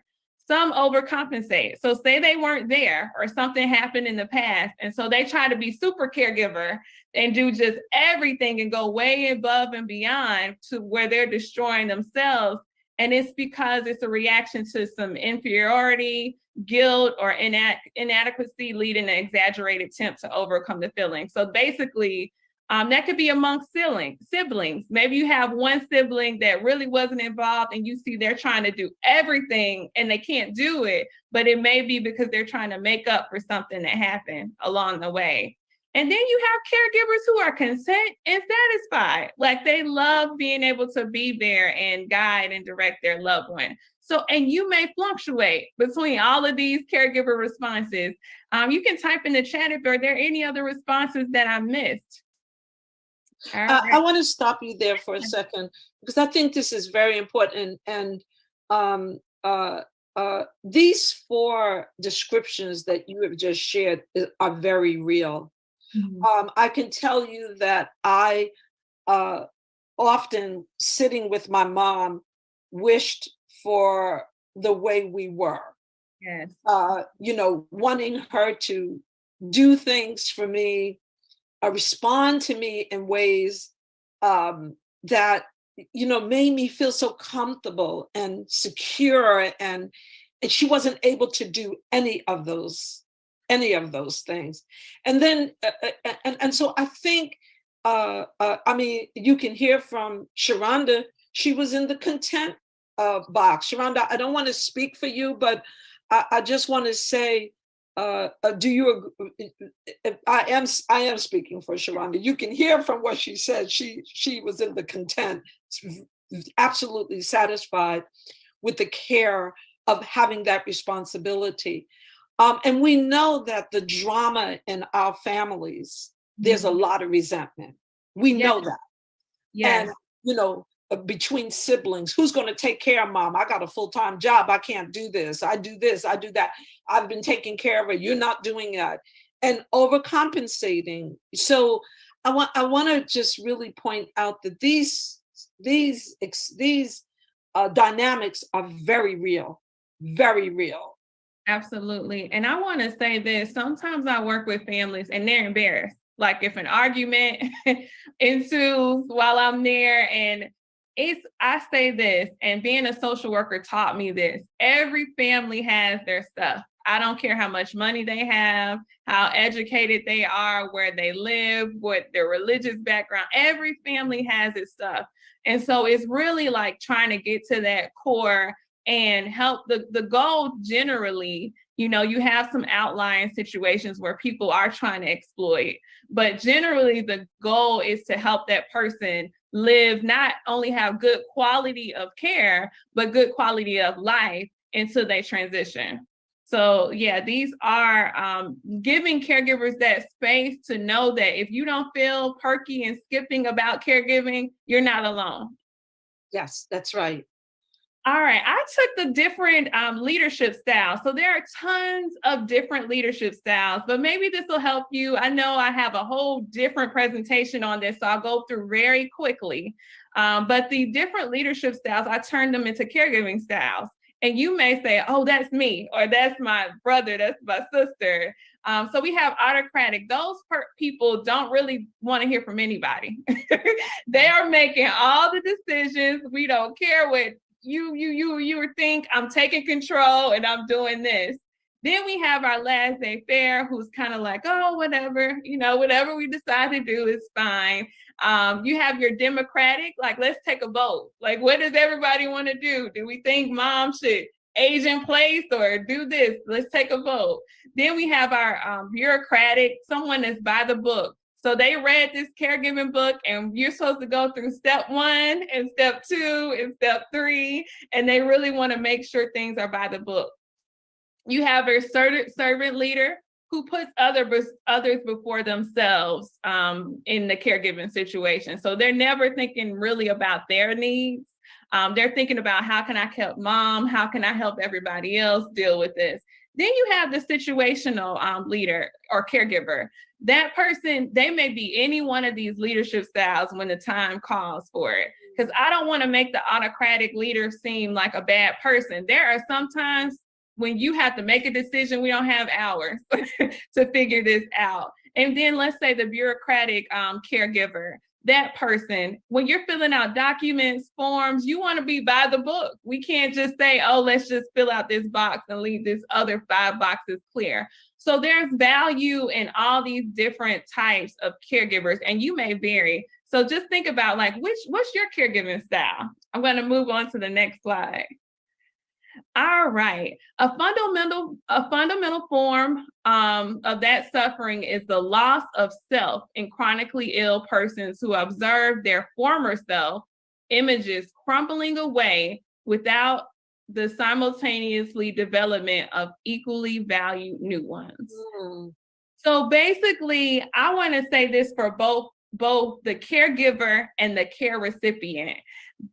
Some overcompensate. So say they weren't there or something happened in the past. And so they try to be super caregiver and do just everything and go way above and beyond to where they're destroying themselves. And it's because it's a reaction to some inferiority, guilt, or inadequacy leading to exaggerated attempt to overcome the feeling. So basically, that could be amongst siblings. Maybe you have one sibling that really wasn't involved and you see they're trying to do everything and they can't do it, but it may be because they're trying to make up for something that happened along the way. And then you have caregivers who are content and satisfied, like they love being able to be there and guide and direct their loved one. So, and you may fluctuate between all of these caregiver responses. You can type in the chat if there are any other responses that I missed. I want to stop you there for a second because I think this is very important. And these 4 descriptions that you have just shared are very real. I can tell you that I often, sitting with my mom, wished for the way we were. Yes. Wanting her to do things for me, respond to me in ways that made me feel so comfortable and secure, and she wasn't able to do any of those things. And then and so I think you can hear from Sharonda, she was in the content box. Sharonda, I don't want to speak for you, but I just want to say, do you agree? I am speaking for Sharonda. You can hear from what she said. She was in the content, absolutely satisfied with the care of having that responsibility. And we know that the drama in our families, there's a lot of resentment. We know that. Yes. And between siblings, who's going to take care of mom? I got a full-time job. I can't do this. I do this. I do that. I've been taking care of her. You're not doing that. And overcompensating. So I want to just really point out that these dynamics are very real, very real. Absolutely. And I want to say this, sometimes I work with families and they're embarrassed. Like if an argument ensues while I'm there, and I say this, and being a social worker taught me this, every family has their stuff. I don't care how much money they have, how educated they are, where they live, what their religious background, every family has its stuff. And so it's really like trying to get to that core and help the goal generally, you have some outlying situations where people are trying to exploit, but generally the goal is to help that person live, not only have good quality of care, but good quality of life until they transition. So yeah, these are giving caregivers that space to know that if you don't feel perky and skipping about caregiving, you're not alone. Yes, that's right. All right, I took the different leadership styles. So there are tons of different leadership styles, but maybe this will help you. I know I have a whole different presentation on this, so I'll go through very quickly. But the different leadership styles, I turned them into caregiving styles. And you may say, oh, that's me, or that's my brother, that's my sister. So we have autocratic. Those people don't really want to hear from anybody. They are making all the decisions. We don't care what you think. I'm taking control and I'm doing this. Then we have our laissez-faire, who's kind of like, oh, whatever, whatever we decide to do is fine. You have your democratic, like, let's take a vote. Like, what does everybody want to do? Do we think mom should age in place or do this. Let's take a vote. Then we have our bureaucratic, someone that's by the book. So they read this caregiving book and you're supposed to go through step 1 and step 2 and step 3, and they really want to make sure things are by the book. You have a servant leader who puts others before themselves in the caregiving situation. So they're never thinking really about their needs. They're thinking about how can I help mom? How can I help everybody else deal with this? Then you have the situational leader or caregiver. That person, they may be any one of these leadership styles when the time calls for it. Because I don't want to make the autocratic leader seem like a bad person. There are sometimes when you have to make a decision, we don't have hours to figure this out. And then let's say the bureaucratic caregiver, that person, when you're filling out documents, forms, you want to be by the book. We can't just say, oh, let's just fill out this box and leave this other 5 boxes clear. So there's value in all these different types of caregivers, and you may vary. So just think about like, what's your caregiving style? I'm going to move on to the next slide. All right. A fundamental form of that suffering is the loss of self in chronically ill persons who observe their former self images crumbling away without the simultaneously development of equally valued new ones. So basically, I want to say this for both the caregiver and the care recipient.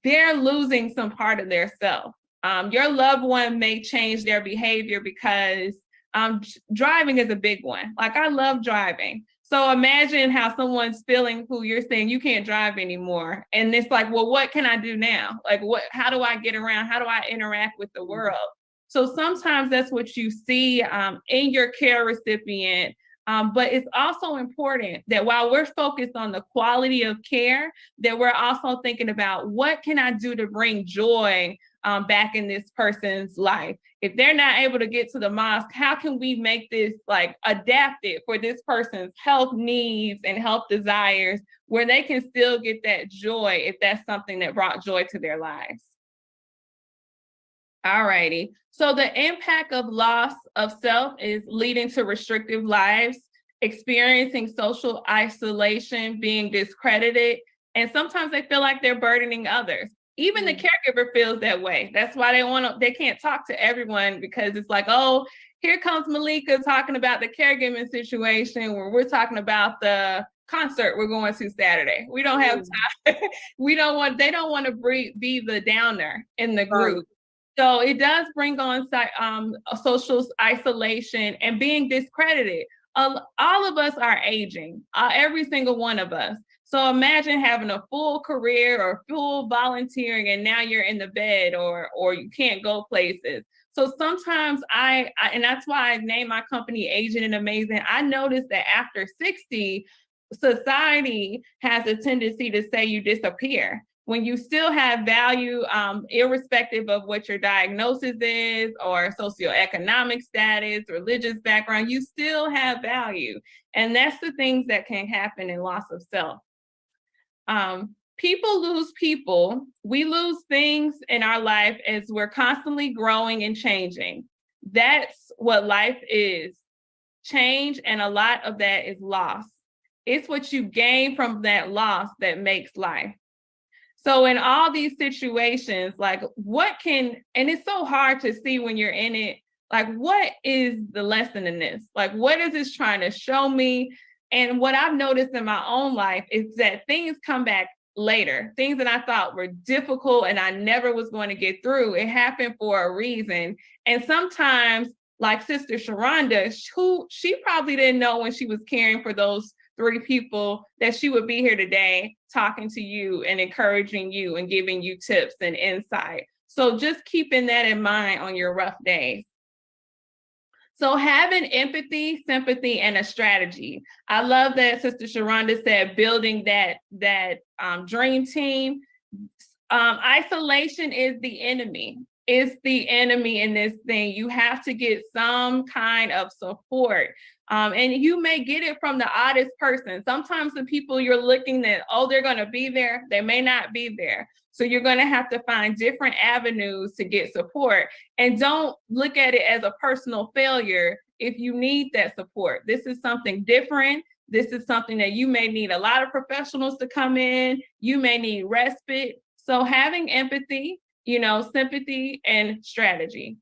They're losing some part of their self. Your loved one may change their behavior because driving is a big one. Like, I love driving. So imagine how someone's feeling who you're saying you can't drive anymore. And it's like, well, what can I do now? Like, how do I get around? How do I interact with the world? So sometimes that's what you see in your care recipient. But it's also important that while we're focused on the quality of care, that we're also thinking about what can I do to bring joy back in this person's life. If they're not able to get to the mosque, how can we make this like adapted for this person's health needs and health desires, where they can still get that joy if that's something that brought joy to their lives? All righty. So the impact of loss of self is leading to restrictive lives, experiencing social isolation, being discredited, and sometimes they feel like they're burdening others. Even the caregiver feels that way. That's why they can't talk to everyone, because it's like, oh, here comes Malika talking about the caregiving situation where we're talking about the concert we're going to Saturday. We don't have time. They don't want to be the downer in the group. So it does bring on social isolation and being discredited. All of us are aging, every single one of us. So imagine having a full career or full volunteering, and now you're in the bed or you can't go places. So sometimes and that's why I named my company Aging and Amazing. I noticed that after 60, society has a tendency to say you disappear. When you still have value, irrespective of what your diagnosis is or socioeconomic status, religious background, you still have value. And that's the things that can happen in loss of self. People lose people. We lose things in our life as we're constantly growing and changing. That's what life is. Change, and a lot of that is loss. It's what you gain from that loss that makes life. So in all these situations, like and it's so hard to see when you're in it, like what is the lesson in this? Like what is this trying to show me? And what I've noticed in my own life is that things come back later. Things that I thought were difficult and I never was going to get through, it happened for a reason. And sometimes, like Sister Sharonda, who she probably didn't know when she was caring for those 3 people that she would be here today talking to you and encouraging you and giving you tips and insight. So just keeping that in mind on your rough days. So having empathy, sympathy, and a strategy. I love that Sister Sharonda said building that dream team. Isolation is the enemy. it's the enemy in this thing. You have to get some kind of support. And you may get it from the oddest person. Sometimes the people you're looking at, oh, they're going to be there. They may not be there. So you're going to have to find different avenues to get support. And don't look at it as a personal failure if you need that support. This is something different. This is something that you may need a lot of professionals to come in. You may need respite. So having empathy, sympathy and strategy.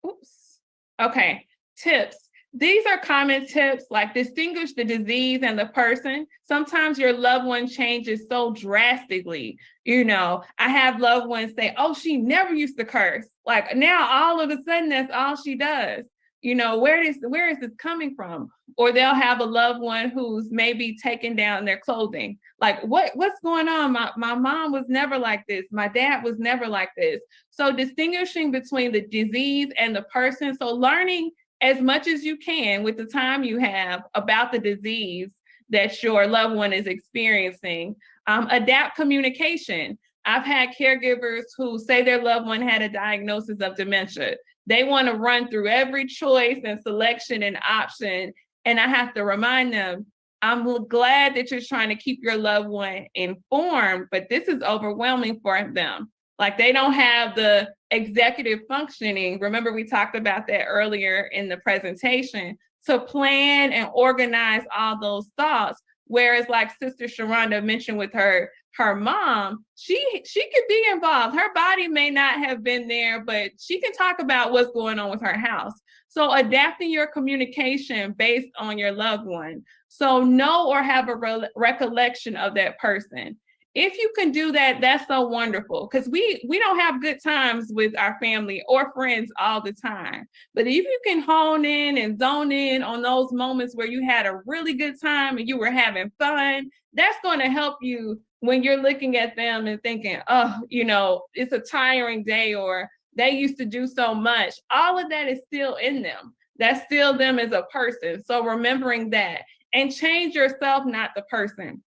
Oops. Okay, tips. These are common tips like distinguish the disease and the person. Sometimes your loved one changes so drastically. I have loved ones say, oh, she never used to curse. Like now all of a sudden that's all she does. Where is this coming from? Or they'll have a loved one who's maybe taking down their clothing. Like what's going on? My mom was never like this. My dad was never like this. So distinguishing between the disease and the person. So learning as much as you can with the time you have about the disease that your loved one is experiencing. Adapt communication. I've had caregivers who say their loved one had a diagnosis of dementia. They want to run through every choice and selection and option. And I have to remind them, I'm glad that you're trying to keep your loved one informed, but this is overwhelming for them. Like they don't have the executive functioning. Remember, we talked about that earlier in the presentation, to plan and organize all those thoughts. Whereas like Sister Sharonda mentioned with her mom, she could be involved. Her body may not have been there, but she can talk about what's going on with her house. So adapting your communication based on your loved one. So know or have a recollection of that person. If you can do that, that's so wonderful, because we don't have good times with our family or friends all the time. But if you can hone in and zone in on those moments where you had a really good time and you were having fun, that's going to help you when you're looking at them and thinking, oh, it's a tiring day, or they used to do so much. All of that is still in them. That's still them as a person. So remembering that, and change yourself, not the person.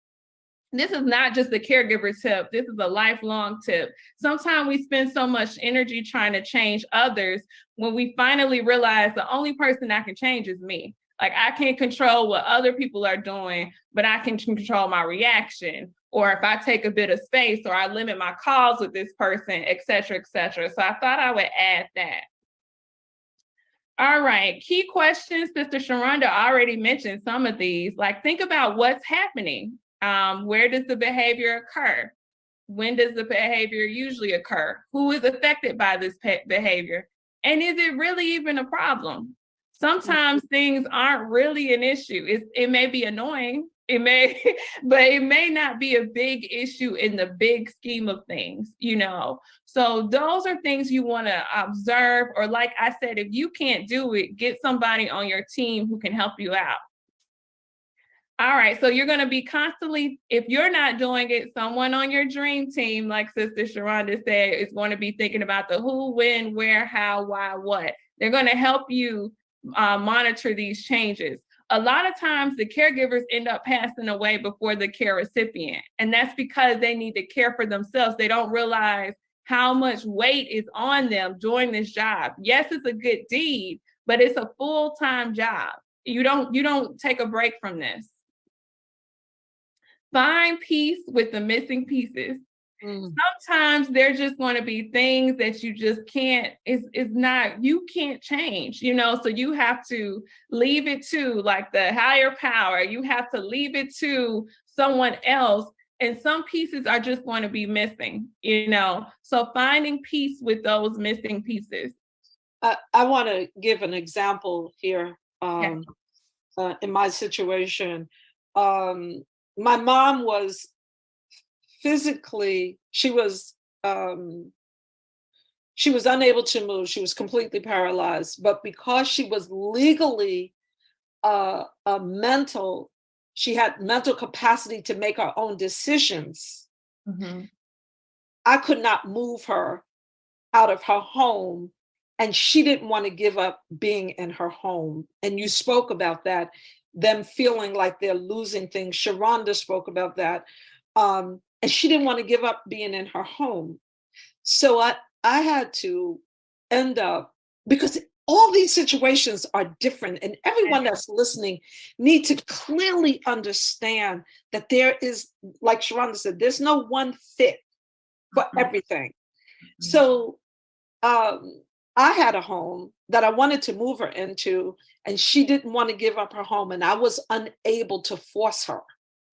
This is not just a caregiver tip. This is a lifelong tip. Sometimes we spend so much energy trying to change others when we finally realize the only person I can change is me. Like I can't control what other people are doing, but I can control my reaction. Or if I take a bit of space, or I limit my calls with this person, et cetera, et cetera. So I thought I would add that. All right, key questions. Sister Sharonda already mentioned some of these. Like think about what's happening. Where does the behavior occur? When does the behavior usually occur? Who is affected by this behavior? And is it really even a problem? Sometimes things aren't really an issue. It may be annoying, but it may not be a big issue in the big scheme of things, So those are things you want to observe, or like I said, if you can't do it, get somebody on your team who can help you out. All right, so you're going to be constantly, if you're not doing it, someone on your dream team, like Sister Sharonda said, is going to be thinking about the who, when, where, how, why, what. They're going to help you monitor these changes. A lot of times the caregivers end up passing away before the care recipient, and that's because they need to care for themselves. They don't realize how much weight is on them doing this job. Yes, it's a good deed, but it's a full-time job. You don't take a break from this. Find peace with the missing pieces. Sometimes there's just going to be things that you just can't, you can't change, so you have to leave it to like the higher power. You have to leave it to someone else. And some pieces are just going to be missing, so finding peace with those missing pieces. I want to give an example here. In my situation. My mom was physically, she was unable to move. She was completely paralyzed, but because she was legally she had mental capacity to make her own decisions. Mm-hmm. I could not move her out of her home, and she didn't want to give up being in her home. And you spoke about that, them feeling like they're losing things. Sharonda spoke about that. And she didn't want to give up being in her home. So I had to end up, because all these situations are different, and everyone that's listening need to clearly understand that there is, like Sharonda said, there's no one fit for everything. So I had a home that I wanted to move her into, and she didn't want to give up her home, and I was unable to force her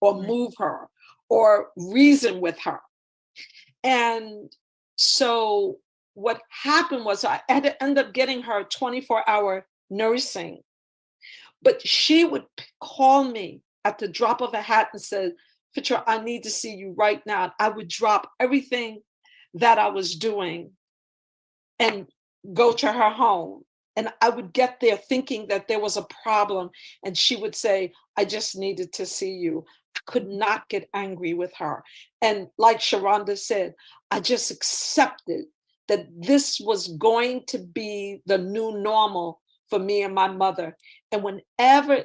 or move her or reason with her. And so what happened was I had to end up getting her 24-hour nursing, but she would call me at the drop of a hat and said, Fitrah, I need to see you right now. I would drop everything that I was doing and go to her home. And I would get there thinking that there was a problem. And she would say, I just needed to see you. I could not get angry with her. And like Sharonda said, I just accepted that this was going to be the new normal for me and my mother. And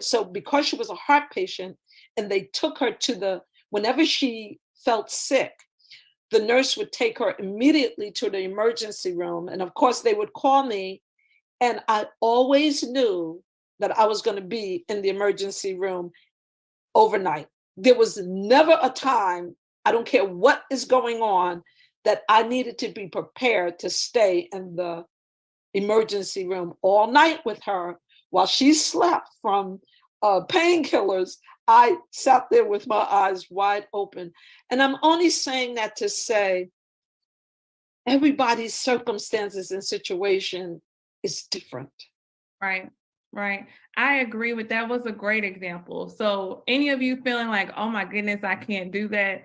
so because she was a heart patient and they took her whenever she felt sick, the nurse would take her immediately to the emergency room. And of course, they would call me. And I always knew that I was going to be in the emergency room overnight. There was never a time, I don't care what is going on, that I needed to be prepared to stay in the emergency room all night with her while she slept from painkillers. I sat there with my eyes wide open. And I'm only saying that to say everybody's circumstances and situation is different. Right, right. I agree with that. Was a great example. So any of you feeling like, oh my goodness, I can't do that,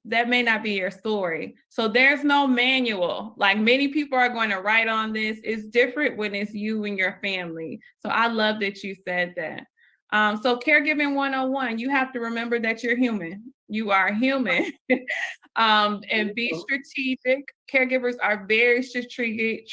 that may not be your story. So there's no manual. Like many people are going to write on this. It's different when it's you and your family. So I love that you said that. So caregiving 101, you have to remember that you're human. You are human. And be strategic. Caregivers are very strategic.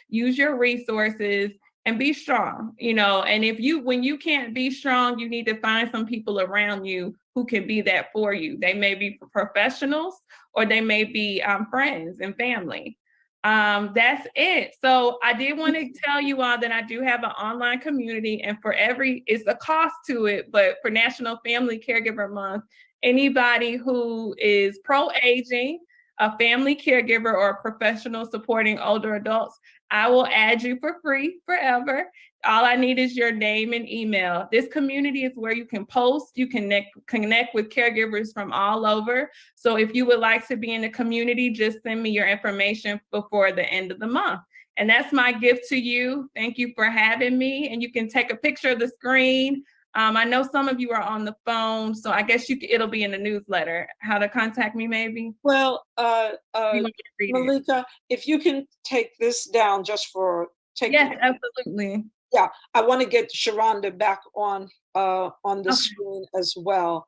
Use your resources and be strong, and when you can't be strong, you need to find some people around you who can be that for you. They may be professionals or they may be friends and family. That's it. So I did want to tell you all that I do have an online community, and it's a cost to it, but for National Family Caregiver Month, anybody who is pro-aging, a family caregiver, or a professional supporting older adults, I will add you for free forever. All I need is your name and email. This community is where you can post, you can connect with caregivers from all over. So if you would like to be in the community, just send me your information before the end of the month. And that's my gift to you. Thank you for having me. And you can take a picture of the screen. I know some of you are on the phone, so I guess it'll be in the newsletter, how to contact me maybe. Well, Malika, if you can take this down just for Yes, absolutely. Yeah, I want to get Sharonda back on the screen as well.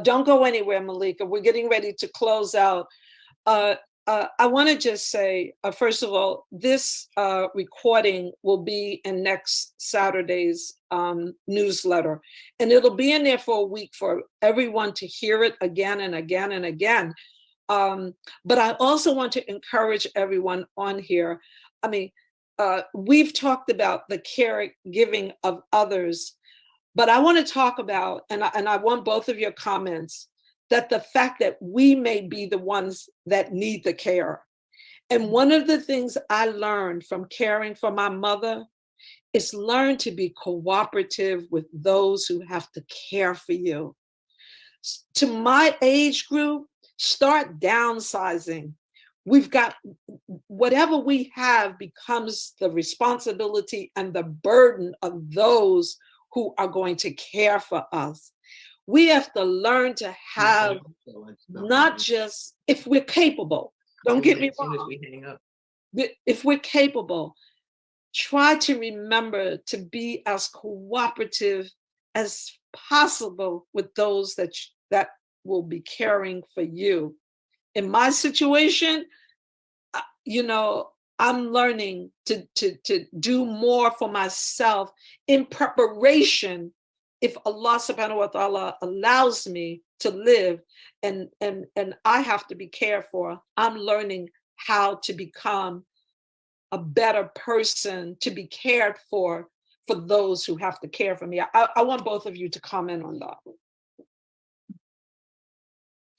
Don't go anywhere, Malika. We're getting ready to close out. I want to just say, first of all, this recording will be in next Saturday's newsletter, and it'll be in there for a week for everyone to hear it again and again and again. But I also want to encourage everyone on here. I mean, we've talked about the caregiving of others, but I want to talk about, and I want both of your comments, that the fact that we may be the ones that need the care. And one of the things I learned from caring for my mother is learn to be cooperative with those who have to care for you. To my age group, start downsizing. We've got whatever we have becomes the responsibility and the burden of those who are going to care for us. We have to learn to have not just, if we're capable, don't get me wrong, if we're capable, try to remember to be as cooperative as possible with those that will be caring for you. In my situation, I'm learning to do more for myself in preparation, if Allah subhanahu wa ta'ala allows me to live, and I have to be cared for. I'm learning how to become a better person, to be cared for those who have to care for me. I want both of you to comment on that.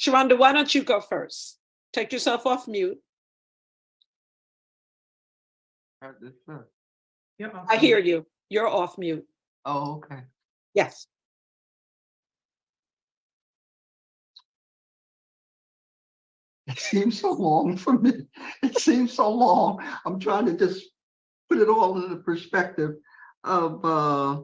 Sharonda, why don't you go first? Take yourself off mute. I hear you. You're off mute. Oh, okay. Yes. It seems so long for me. It seems so long. I'm trying to just put it all in the perspective of, why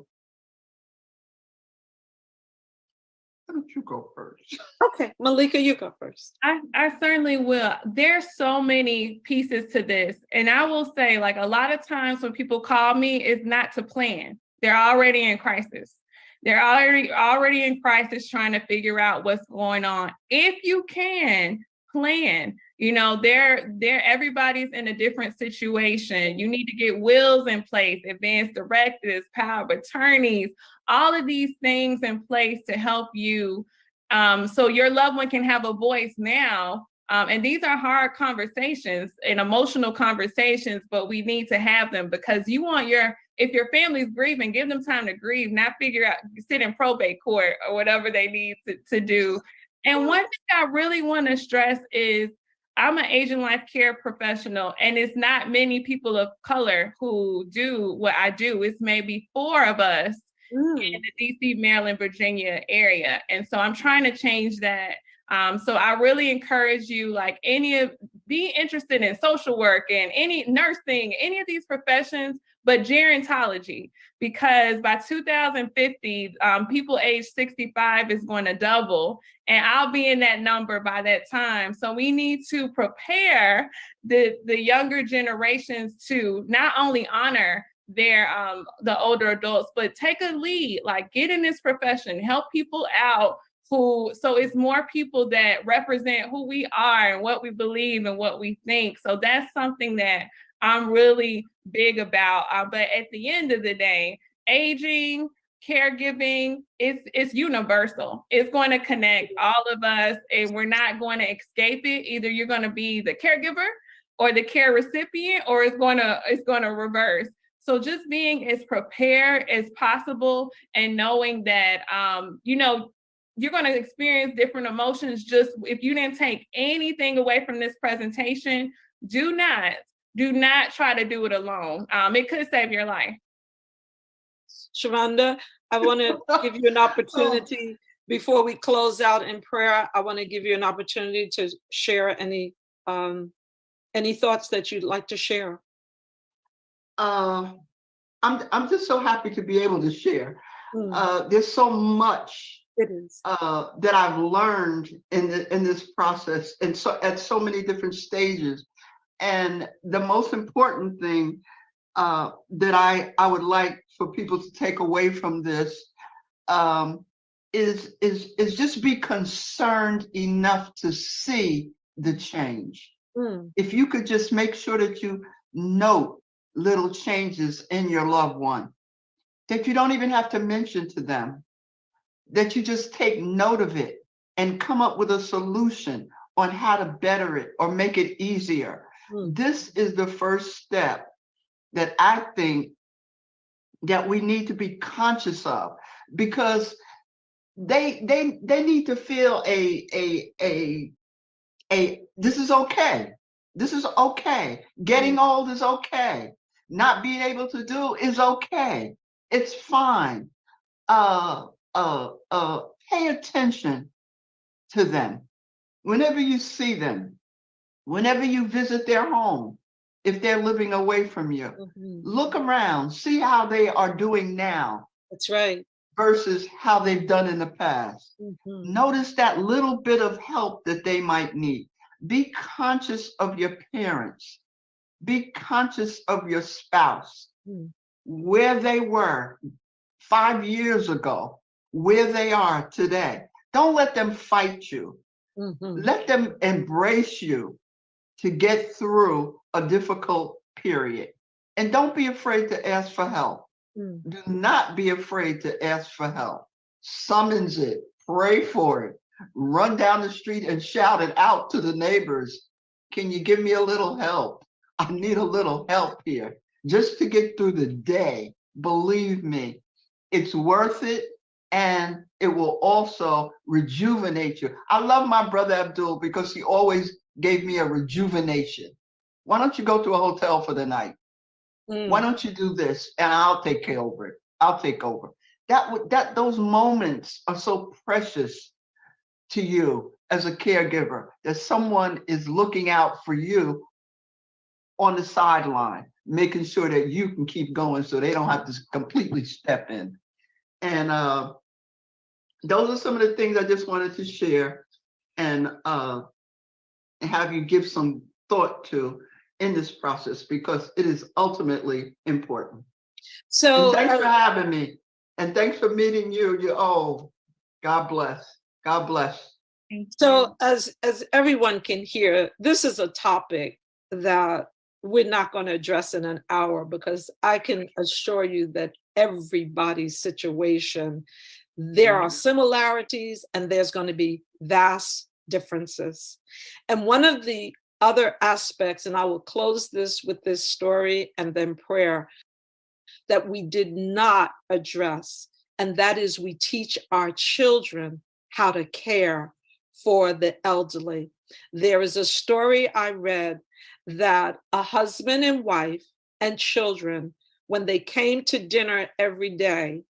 don't you go first? Okay, Malika, you go first. I certainly will. There's so many pieces to this. And I will say, like, a lot of times when people call me, it's not to plan. They're already in crisis. They're already in crisis trying to figure out what's going on. If you can plan, you know, everybody's in a different situation. You need to get wills in place, advance directives, power of attorneys, all of these things in place to help you, so your loved one can have a voice now. And these are hard conversations and emotional conversations, but we need to have them, because you want if your family's grieving, give them time to grieve, not sit in probate court or whatever they need to do. And one thing I really want to stress is, I'm an age and life care professional, and it's not many people of color who do what I do. It's maybe 4 of us in the DC, Maryland, Virginia area. And so I'm trying to change that. So I really encourage you, like, be interested in social work and any nursing, any of these professions, but gerontology, because by 2050, people age 65 is going to double, and I'll be in that number by that time. So we need to prepare the younger generations to not only honor the older adults, but take a lead, like, get in this profession, help people out so it's more people that represent who we are and what we believe and what we think. So that's something that I'm really big about. But at the end of the day, aging, caregiving, it's universal. It's going to connect all of us, and we're not going to escape it. Either you're going to be the caregiver or the care recipient, or it's going to reverse. So just being as prepared as possible, and knowing that, you know, you're going to experience different emotions. Just if you didn't take anything away from this presentation, do not try to do it alone. It could save your life. Sharonda, I want to give you an opportunity before we close out in prayer. I want to give you an opportunity to share any thoughts that you'd like to share. I'm just so happy to be able to share. There's so much that I've learned in this process, and so at so many different stages. And the most important thing that I would like for people to take away from this is just be concerned enough to see the change. If you could just make sure that you note little changes in your loved one, that you don't even have to mention to them, that you just take note of it and come up with a solution on how to better it or make it easier. This is the first step that I think that we need to be conscious of, because they need to feel this is okay. This is okay. Getting old is okay. Not being able to do is okay. It's fine. Pay attention to them. Whenever you see them, whenever you visit their home, if they're living away from you, look around, see how they are doing now. That's right. Versus how they've done in the past. Notice that little bit of help that they might need. Be conscious of your parents. Be conscious of your spouse, where they were 5 years ago, where they are today. Don't let them fight you. Let them embrace you to get through a difficult period. And don't be afraid to ask for help. Do not be afraid to ask for help. Summons it, pray for it, run down the street and shout it out to the neighbors. Can you give me a little help? I need a little help here just to get through the day. Believe me, it's worth it, and it will also rejuvenate you. I love my brother Abdul because he always gave me a rejuvenation. Why don't you go to a hotel for the night? Why don't you do this? And I'll take care of it. I'll take over. Those moments are so precious to you as a caregiver, that someone is looking out for you on the sideline, making sure that you can keep going so they don't have to completely step in. And those are some of the things I just wanted to share and have you give some thought to in this process, because it is ultimately important. So and thanks for having me. And thanks for meeting you. God bless. God bless. So as everyone can hear, this is a topic that we're not going to address in an hour, because I can assure you that everybody's situation, there are similarities and there's going to be vast differences. And one of the other aspects, and I will close this with this story and then prayer, that we did not address, and that is we teach our children how to care for the elderly. There is a story I read that a husband and wife and children, when they came to dinner every day,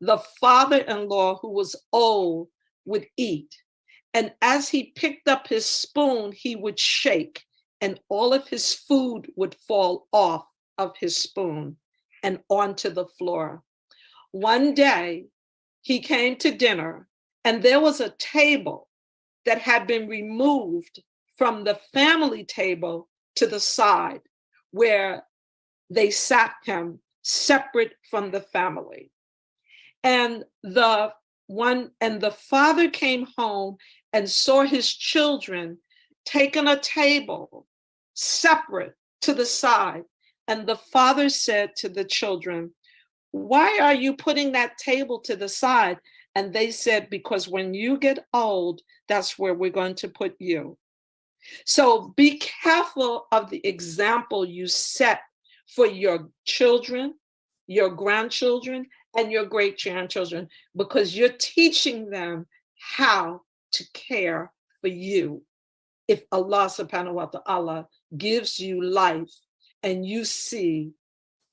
the father-in-law, who was old, would eat. And as he picked up his spoon, he would shake, and all of his food would fall off of his spoon and onto the floor. One day, he came to dinner, and there was a table that had been removed from the family table to the side, where they sat him separate from the family. And the father came home and saw his children taking a table separate to the side. And the father said to the children, "Why are you putting that table to the side?" And they said, "Because when you get old, that's where we're going to put you." So be careful of the example you set for your children, your grandchildren, and your great-grandchildren, because you're teaching them how to care for you. If Allah subhanahu wa ta'ala gives you life and you see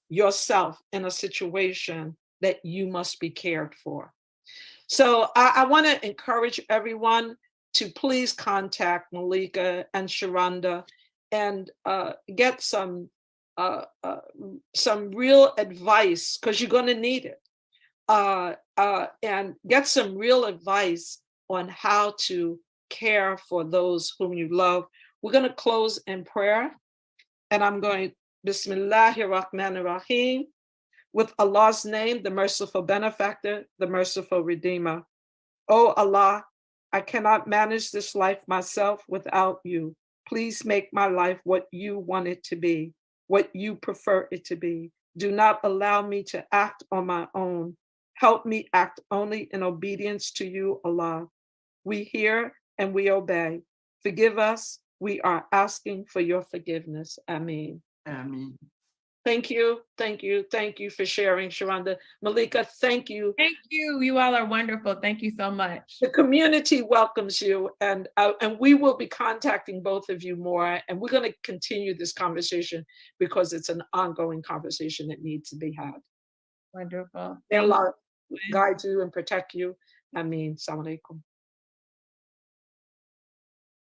yourself in a situation that you must be cared for. So I want to encourage everyone to please contact Malika and Sharonda and get some real advice, because you're going to need it, and get some real advice on how to care for those whom you love. We're going to close in prayer, and I'm going, Bismillahir Rahmanir Rahim, with Allah's name, the merciful benefactor, the merciful redeemer. Oh Allah, I cannot manage this life myself without you. Please make my life what you want it to be, what you prefer it to be. Do not allow me to act on my own. Help me act only in obedience to you, Allah. We hear and we obey. Forgive us. We are asking for your forgiveness. Ameen. Ameen. Thank you. Thank you. Thank you for sharing, Sharonda. Malika, thank you. Thank you. You all are wonderful. Thank you so much. The community welcomes you, and we will be contacting both of you more, and we're going to continue this conversation because it's an ongoing conversation that needs to be had. Wonderful. May Allah guide you and protect you. Ameen. Assalamu alaikum.